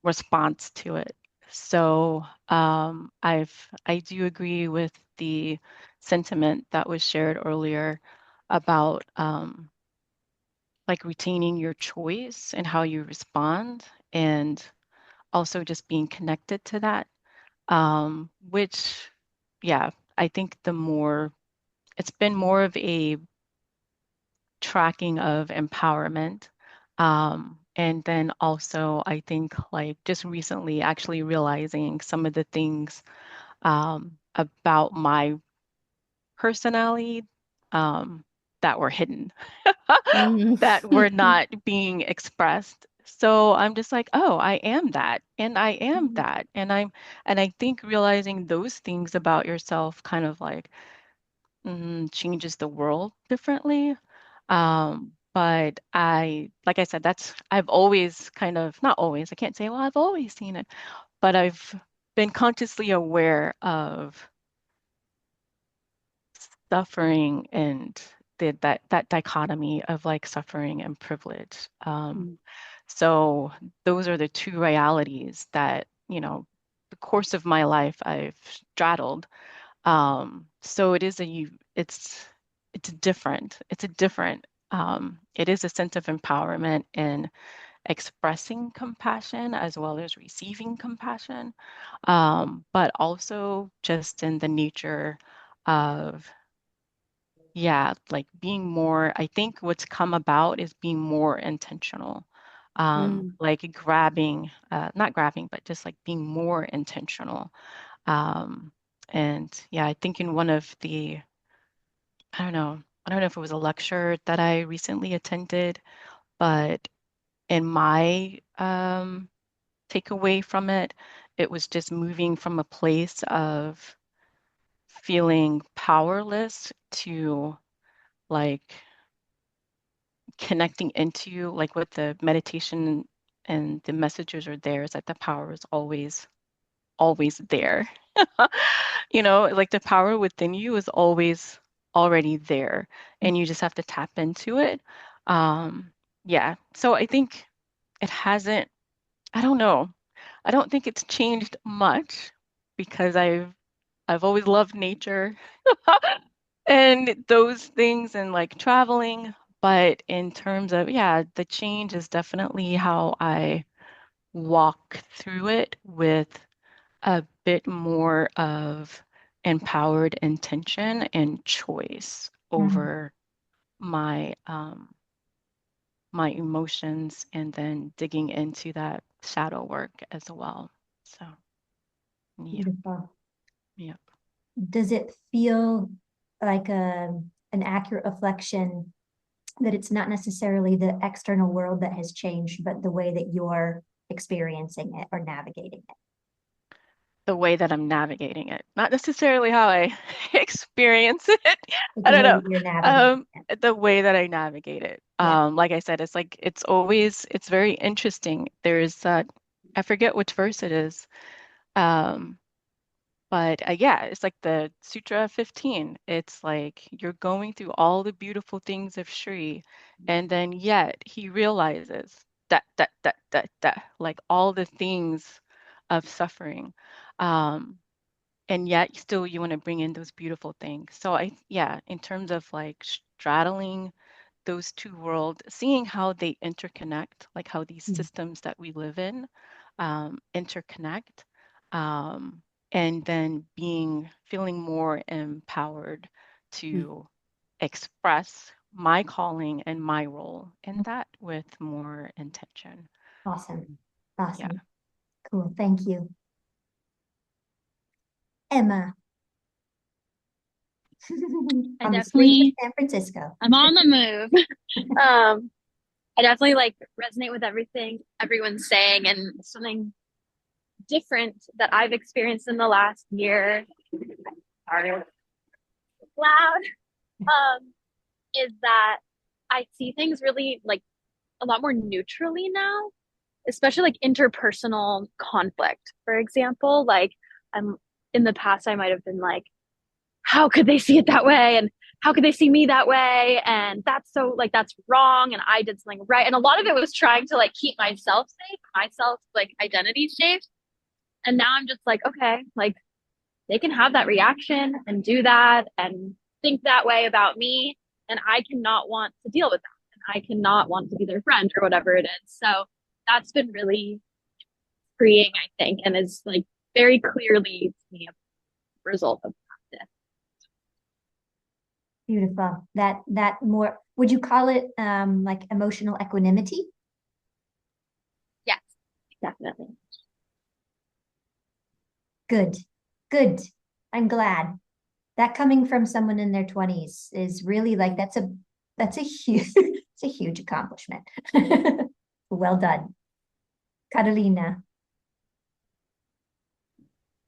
response to it. So I do agree with the sentiment that was shared earlier about like retaining your choice and how you respond, and also just being connected to that. Which, yeah, I think it's been more of a tracking of empowerment. And then also, I think like just recently actually realizing some of the things about my personality that were hidden, that were not being expressed. So I'm just like, oh, I am that, and I am that, and I think realizing those things about yourself kind of like changes the world differently. But like I said, I've always kind of, not always, I can't say, well, I've always seen it, but I've been consciously aware of suffering and that dichotomy of like suffering and privilege. So those are the two realities that, the course of my life I've straddled. So it's different. It is a sense of empowerment in expressing compassion as well as receiving compassion, but also just in the nature of, yeah, like being more, I think what's come about is being more intentional, like not grabbing, but just like being more intentional. Um, and yeah, I think in one of I don't know if it was a lecture that I recently attended, but in my takeaway from it, it was just moving from a place of feeling powerless to like connecting into like what the meditation and the messages are there, is that the power is always there. Like the power within you is always already there, and you just have to tap into it. Yeah. So I think it hasn't, I don't know. I don't think it's changed much because I've always loved nature and those things and like traveling. But in terms of, yeah, the change is definitely how I walk through it with a bit more of empowered intention and choice over my my emotions, and then digging into that shadow work as well. So yeah. Beautiful. Yeah. Does it feel like an accurate reflection that it's not necessarily the external world that has changed, but the way that you're experiencing it or navigating it? The way that I'm navigating it, not necessarily how I experience it. Like I the don't way know. that you're navigating it. The way that I navigate it. Yeah. Like I said, it's very interesting. There's I forget which verse it is. Um, But yeah, it's like the Sutra 15. It's like you're going through all the beautiful things of Shri, and then yet he realizes that, like all the things of suffering. Um, and yet still you want to bring in those beautiful things. So yeah, in terms of like straddling those two worlds, seeing how they interconnect, like how these systems that we live in interconnect, um, and then feeling more empowered to express my calling and my role in that with more intention. Awesome. Yeah. Awesome. Cool. Thank you. Emma. I On the streets definitely, of San Francisco. I'm on the move. I definitely like resonate with everything everyone's saying, and something different that I've experienced in the last year. Sorry, loud. Is that I see things really like a lot more neutrally now, especially like interpersonal conflict. For example, like I'm in the past, I might have been like, how could they see it that way? And how could they see me that way? And that's so like, that's wrong. And I did something right. And a lot of it was trying to like keep myself safe, myself like identity safe. And now I'm just like, okay, like they can have that reaction and do that and think that way about me. And I cannot want to deal with that. And I cannot want to be their friend or whatever it is. So that's been really freeing, I think, and is like very clearly to me a result of practice. Beautiful. That more, would you call it like emotional equanimity? Yes, definitely. Good. Good. I'm glad. That coming from someone in their 20s is really like that's a huge it's a huge accomplishment. Well done. Carolina.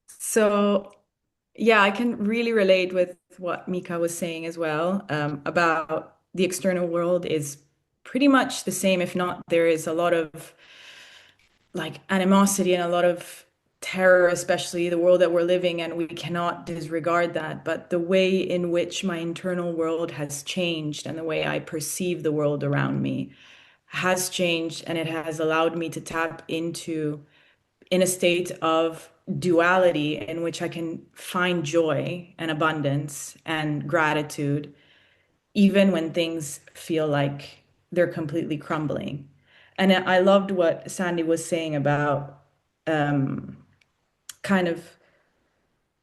So, yeah, I can really relate with what Mika was saying as well, about the external world is pretty much the same. If not, there is a lot of like animosity and a lot of terror, especially the world that we're living in. We cannot disregard that. But the way in which my internal world has changed and the way I perceive the world around me has changed, and it has allowed me to tap into in a state of duality in which I can find joy and abundance and gratitude, even when things feel like they're completely crumbling. And I loved what Sandy was saying about kind of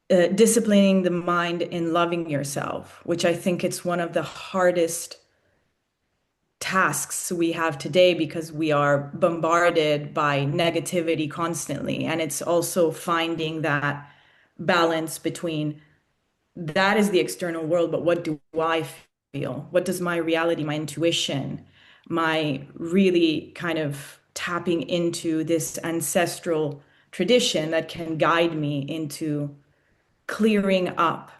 disciplining the mind in loving yourself, which I think it's one of the hardest tasks we have today because we are bombarded by negativity constantly. And it's also finding that balance between that is the external world, but what do I feel? What does my reality, my intuition, my really kind of tapping into this ancestral tradition that can guide me into clearing up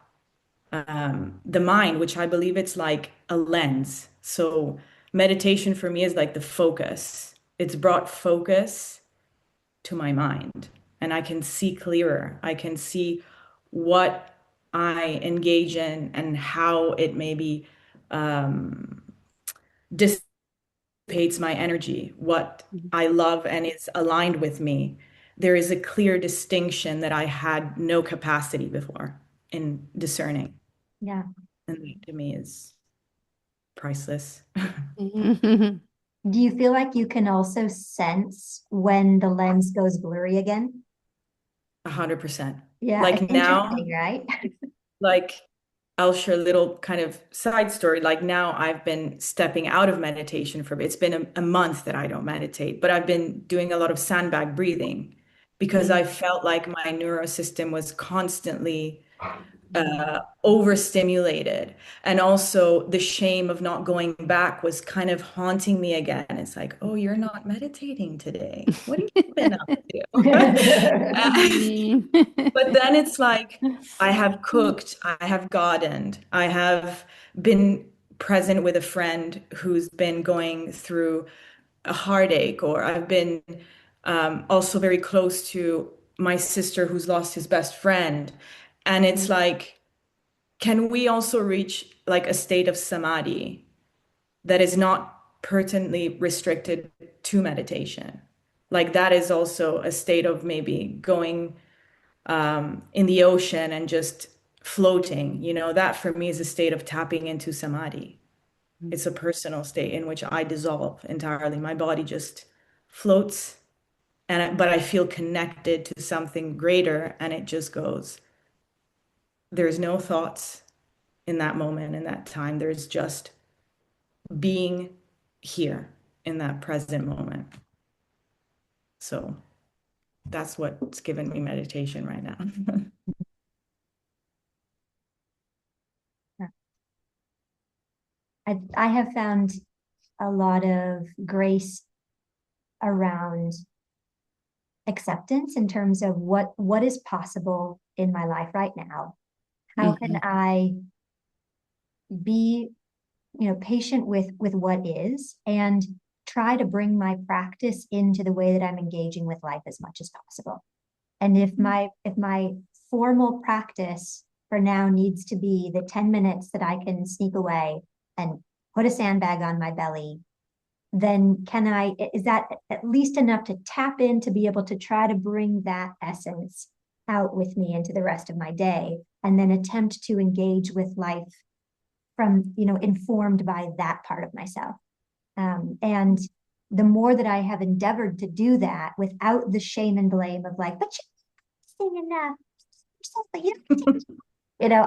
the mind, which I believe it's like a lens. So meditation for me is like the focus. It's brought focus to my mind, and I can see clearer. I can see what I engage in and how it maybe dissipates my energy, what I love and is aligned with me. There is a clear distinction that I had no capacity before in discerning. Yeah. And that to me is priceless. Do you feel like you can also sense when the lens goes blurry again? 100%. Yeah, Like it's now, interesting, right? like I'll share a little kind of side story. Like now I've been stepping out of meditation for it's been a month that I don't meditate, but I've been doing a lot of sandbag breathing because I felt like my neurosystem was constantly overstimulated. And also the shame of not going back was kind of haunting me again. It's like, oh, you're not meditating today. What have you been up to? But then it's like, I have cooked, I have gardened, I have been present with a friend who's been going through a heartache, or I've been also very close to my sister who's lost his best friend. And it's like, can we also reach like a state of samadhi that is not pertinently restricted to meditation? Like that is also a state of maybe going in the ocean and just floating. That for me is a state of tapping into samadhi. It's a personal state in which I dissolve entirely. My body just floats, but I feel connected to something greater, and it just goes. There's no thoughts in that moment, in that time. There's just being here in that present moment. So that's what's given me meditation right now. I have found a lot of grace around acceptance in terms of what is possible in my life right now. How can I be, patient with what is, and try to bring my practice into the way that I'm engaging with life as much as possible. And if my formal practice for now needs to be the 10 minutes that I can sneak away and put a sandbag on my belly, then is that at least enough to tap in to be able to try to bring that essence out with me into the rest of my day, and then attempt to engage with life from, informed by that part of myself. And the more that I have endeavored to do that without the shame and blame of like, but you're saying enough,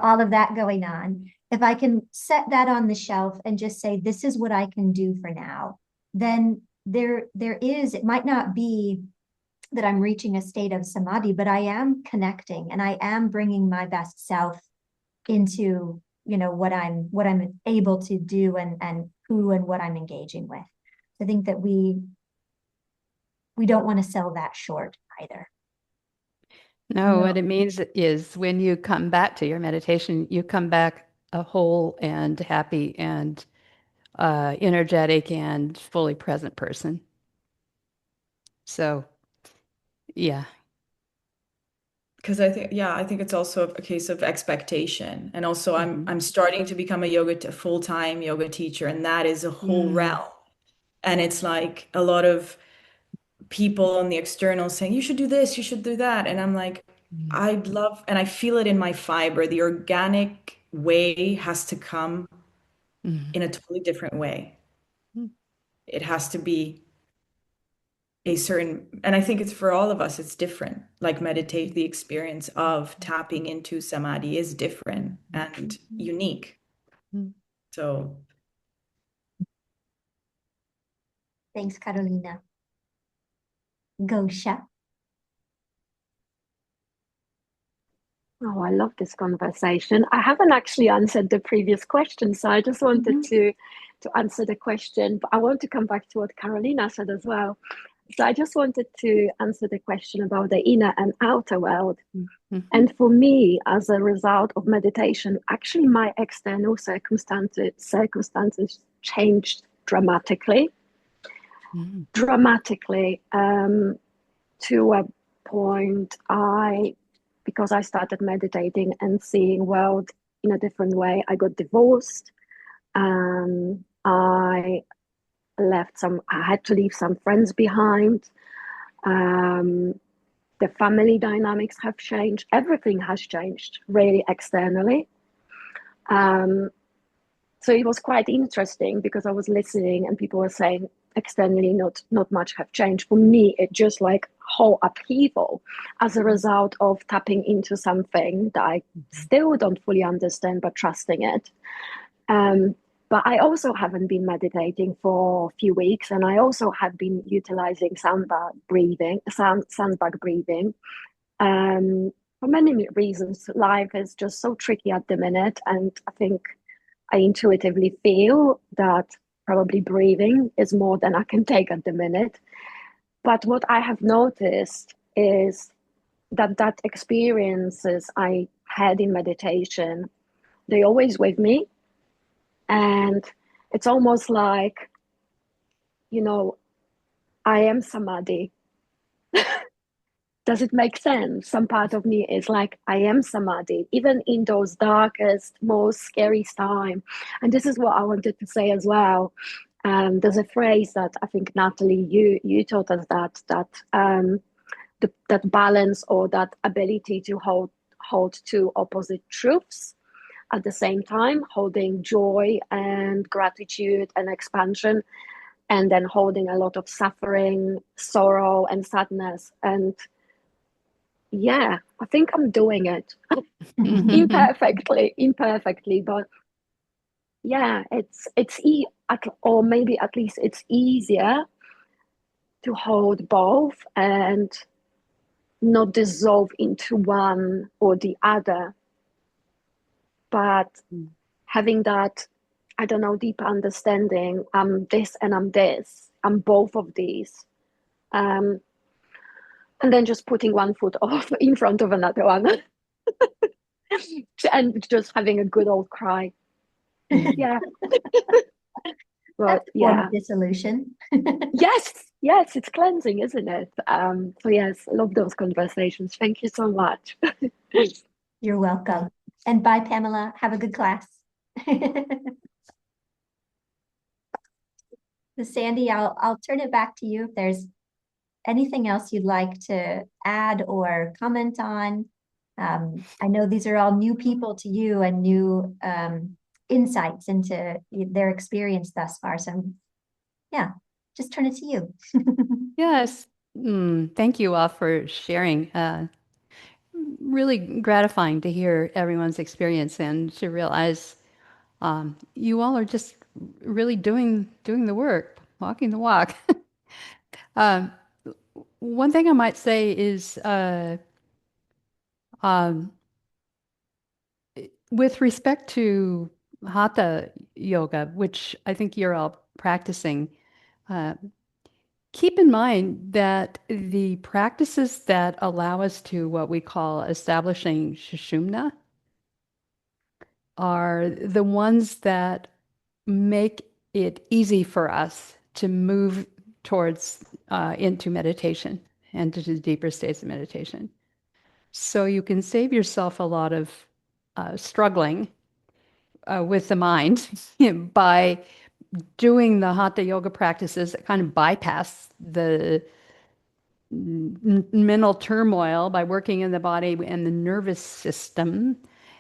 all of that going on. If I can set that on the shelf and just say, this is what I can do for now, then it might not be that I'm reaching a state of samadhi, but I am connecting and I am bringing my best self into, what I'm able to do and who and what I'm engaging with. I think that we don't want to sell that short either. No, what it means is when you come back to your meditation, you come back a whole and happy and energetic and fully present person. So, yeah. Because I think it's also a case of expectation. And also I'm starting to become a full-time yoga teacher, and that is a whole realm. And it's like a lot of people on the external saying, you should do this, you should do that. And I'm like, I'd love, and I feel it in my fiber, the organic way has to come in a totally different way. It has to be a certain, and I think it's for all of us, it's different. Like the experience of tapping into samadhi is different and unique. So. Thanks, Carolina. Gosha. Oh, I love this conversation. I haven't actually answered the previous question, so I just wanted to answer the question, but I want to come back to what Carolina said as well. So I just wanted to answer the question about the inner and outer world. And for me, as a result of meditation, actually my external circumstances changed dramatically. Dramatically, to a point because I started meditating and seeing world in a different way. I got divorced. I had to leave some friends behind. The family dynamics have changed. Everything has changed really externally. So it was quite interesting because I was listening and people were saying externally not much have changed. For me, it just like whole upheaval as a result of tapping into something that I still don't fully understand, but trusting it. But I also haven't been meditating for a few weeks, and I also have been utilizing sandbag breathing. For many reasons, life is just so tricky at the minute, and I think I intuitively feel that probably breathing is more than I can take at the minute. But what I have noticed is that experiences I had in meditation, they're always with me. And it's almost like, I am samadhi. Does it make sense? Some part of me is like, I am samadhi, even in those darkest, most scariest time. And this is what I wanted to say as well. There's a phrase that I think, Natalie, you taught us that balance, or that ability to hold two opposite truths at the same time, holding joy and gratitude and expansion, and then holding a lot of suffering, sorrow, and sadness. And yeah, I think I'm doing it imperfectly, but yeah, or maybe at least it's easier to hold both and not dissolve into one or the other, but having that, I don't know, deep understanding, I'm this and I'm this, I'm both of these, and then just putting one foot off in front of another one and just having a good old cry. Yeah. But That's a form yeah, of dissolution. yes, it's cleansing, isn't it? So yes, I love those conversations. Thank you so much. You're welcome. And bye, Pamela. Have a good class. So Sandy, I'll turn it back to you if there's anything else you'd like to add or comment on. I know these are all new people to you and new insights into their experience thus far. So yeah, just turn it to you. Yes. Thank you all for sharing. Really gratifying to hear everyone's experience and to realize you all are just really doing the work, walking the walk. Um, One thing I might say is um, with respect to Hatha yoga, which I think you're all practicing, uh, keep in mind that the practices that allow us to what we call establishing Sushumna are the ones that make it easy for us to move towards into meditation and to the deeper states of meditation. So you can save yourself a lot of struggling with the mind by doing the hatha yoga practices that kind of bypass the mental turmoil by working in the body and the nervous system,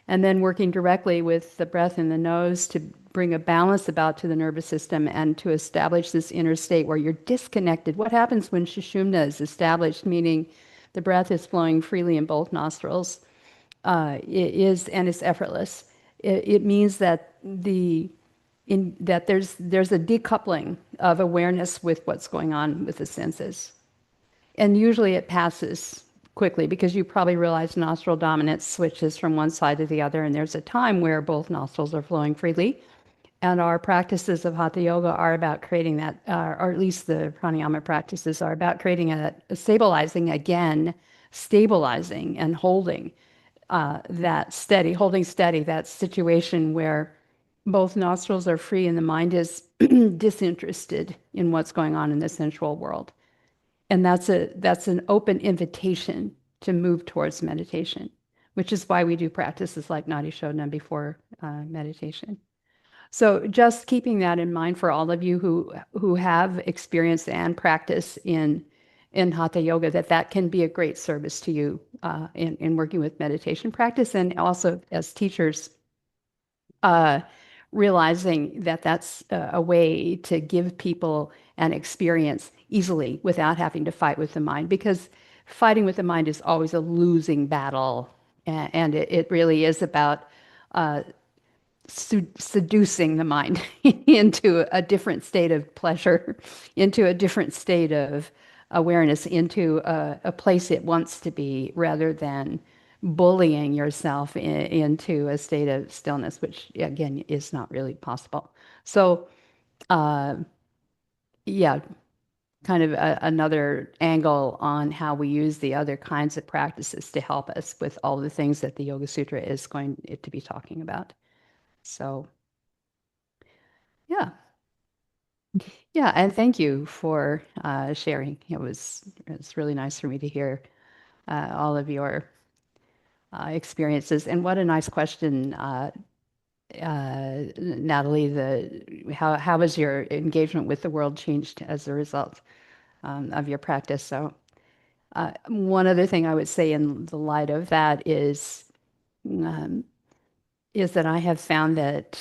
and then working directly with the breath in the nose to bring a balance about to the nervous system and to establish this inner state where you're disconnected. What happens when Sushumna is established, meaning the breath is flowing freely in both nostrils, and it's effortless. It means that there's a decoupling of awareness with what's going on with the senses. And usually it passes quickly because you probably realize nostril dominance switches from one side to the other, and there's a time where both nostrils are flowing freely. And our practices of Hatha Yoga are about creating that, or at least the pranayama practices are about creating a stabilizing and holding holding steady, that situation where both nostrils are free and the mind is disinterested in what's going on in the sensual world. And that's an open invitation to move towards meditation, which is why we do practices like Nadi Shodhana before meditation. So just keeping that in mind for all of you who have experience and practice in Hatha Yoga, that can be a great service to you in working with meditation practice, and also as teachers, realizing that that's a way to give people an experience easily without having to fight with the mind, because fighting with the mind is always a losing battle, and it really is about seducing the mind into a different state of pleasure, into a different state of awareness, into a place it wants to be, rather than bullying yourself into a state of stillness, which again is not really possible. So, yeah, kind of another angle on how we use the other kinds of practices to help us with all the things that the Yoga Sutra is going to be talking about. So, yeah. Yeah, and thank you for sharing. It's really nice for me to hear all of your experiences. And what a nice question, Natalie. How has your engagement with the world changed as a result of your practice? So, one other thing I would say in the light of that um, is that I have found that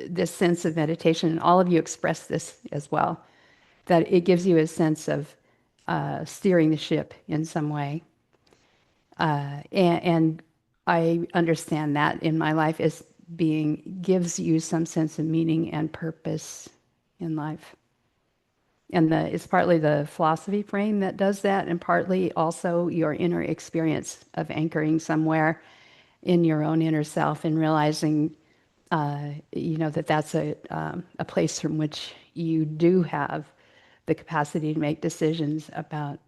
this sense of meditation, and all of you express this as well, that it gives you a sense of steering the ship in some way. And I understand that in my life as gives you some sense of meaning and purpose in life. And it's partly the philosophy frame that does that, and partly also your inner experience of anchoring somewhere in your own inner self and realizing that's a place from which you do have the capacity to make decisions about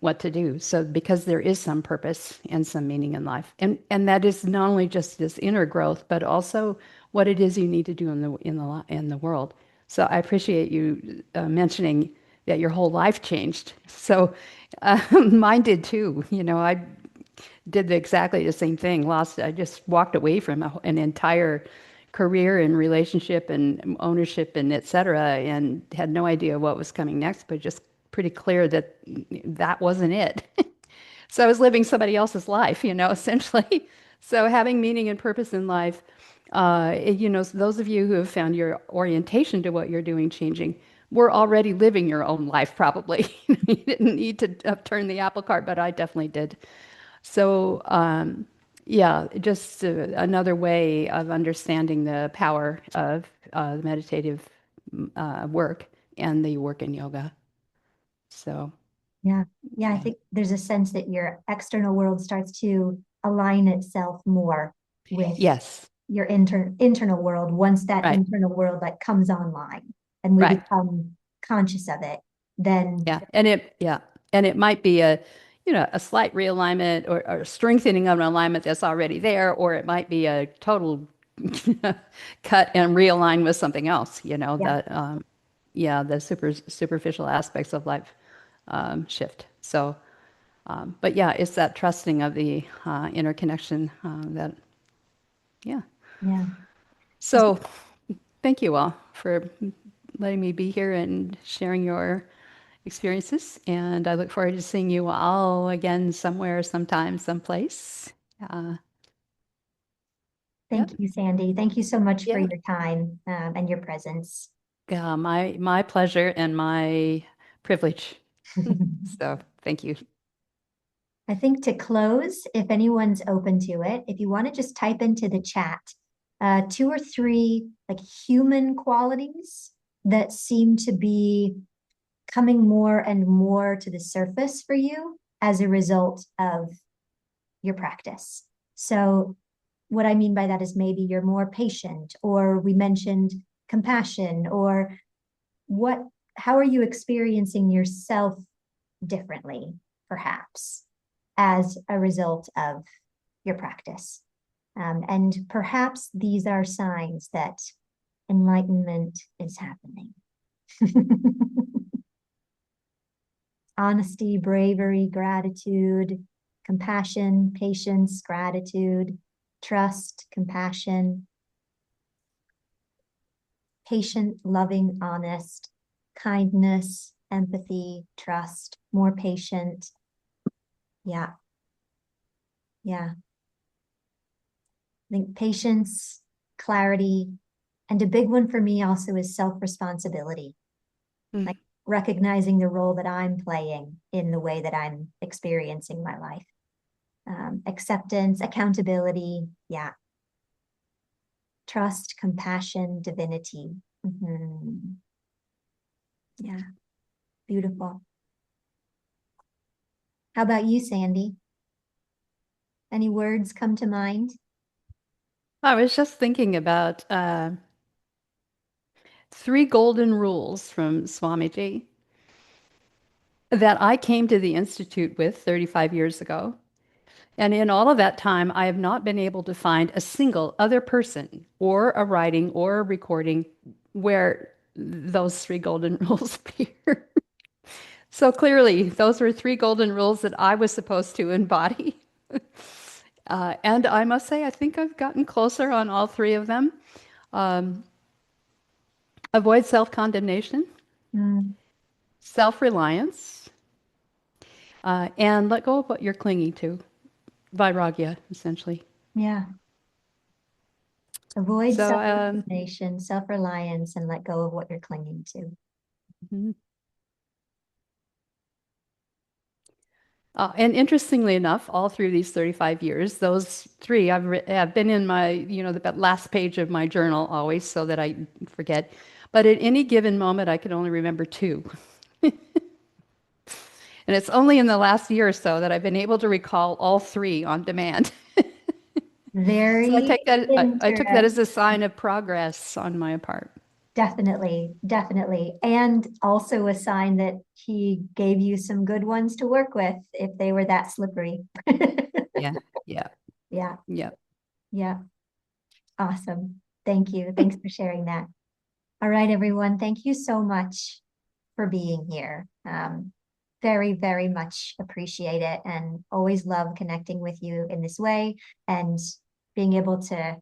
what to do. So because there is some purpose and some meaning in life, and that is not only just this inner growth, but also what it is you need to do in the world. So I appreciate you mentioning that your whole life changed. So mine did too. You know, I did exactly the same thing. I just walked away from an entire career and relationship and ownership and et cetera, and had no idea what was coming next, but just pretty clear that that wasn't it. So I was living somebody else's life, you know, essentially. So having meaning and purpose in life, you know, those of you who have found your orientation to what you're doing changing, were already living your own life probably. You didn't need to turn the apple cart, but I definitely did. So, yeah, just another way of understanding the power of meditative work and the work in yoga. So, Yeah. Yeah. I think there's a sense that your external world starts to align itself more with yes, your internal world once that right, internal world like comes online and we right. become conscious of it, then Yeah, and it might be you know, a slight realignment or strengthening of an alignment that's already there, or it might be a total cut and realign with something else. You know, yeah. that yeah, the superficial aspects of life shift. So, but yeah, it's that trusting of the interconnection that, yeah. Yeah. So, thank you all for letting me be here and sharing your experiences. And I look forward to seeing you all again somewhere, sometime, someplace. Uh, yeah, Thank you, Sandy. Thank you so much for yeah, your time and your presence. yeah. My pleasure and my privilege. So thank you. I think to close, if anyone's open to it, if you want to just type into the chat 2 or 3 like human qualities that seem to be coming more and more to the surface for you as a result of your practice. So what I mean by that is maybe you're more patient, or we mentioned compassion, or how are you experiencing yourself differently, perhaps, as a result of your practice? And perhaps these are signs that enlightenment is happening. Honesty, bravery, gratitude, compassion, patience, gratitude, trust, compassion, patient, loving, honest, kindness, empathy, trust, more patient. Yeah. Yeah. I think patience, clarity, and a big one for me also is self-responsibility. Mm. Like recognizing the role that I'm playing in the way that I'm experiencing my life. Acceptance, accountability, yeah. Trust, compassion, divinity. Mm-hmm. Yeah, beautiful. How about you, Sandy? Any words come to mind? I was just thinking about 3 golden rules from Swamiji that I came to the Institute with 35 years ago. And in all of that time, I have not been able to find a single other person or a writing or a recording where those 3 golden rules appear. So clearly, those were 3 golden rules that I was supposed to embody. And I must say, I think I've gotten closer on all 3 of them. Avoid self-condemnation, self-reliance, and let go of what you're clinging to. Vairagya, essentially. Yeah. Avoid So, self-condemnation, self-reliance, and let go of what you're clinging to. Mm-hmm. And interestingly enough, all through these 35 years, those 3 have been in my, you know, the last page of my journal always so that I forget. But at any given moment, I can only remember 2. And it's only in the last year or so that I've been able to recall all 3 on demand. Very So I took that as interesting. a sign of progress on my part. Definitely, definitely. And also a sign that he gave you some good ones to work with if they were that slippery. Yeah, yeah, Yeah, yeah. yeah. Awesome. Thank you. Thanks for sharing that. All right, everyone. Thank you so much for being here. Very, very much appreciate it, and always love connecting with you in this way and being able to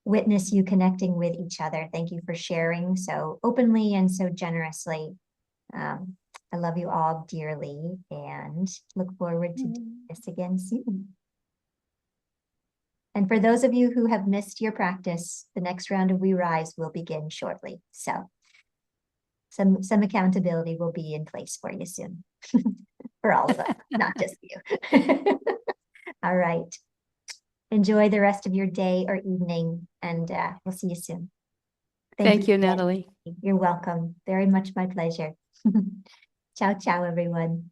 witness you connecting with each other. Thank you for sharing so openly and so generously. I love you all dearly and look forward to doing this again soon. And for those of you who have missed your practice, the next round of We Rise will begin shortly. So some accountability will be in place for you soon. For all of us, not just you. All right. Enjoy the rest of your day or evening, and we'll see you soon. Thank you, Natalie. You're welcome. Very much my pleasure. Ciao, ciao, everyone.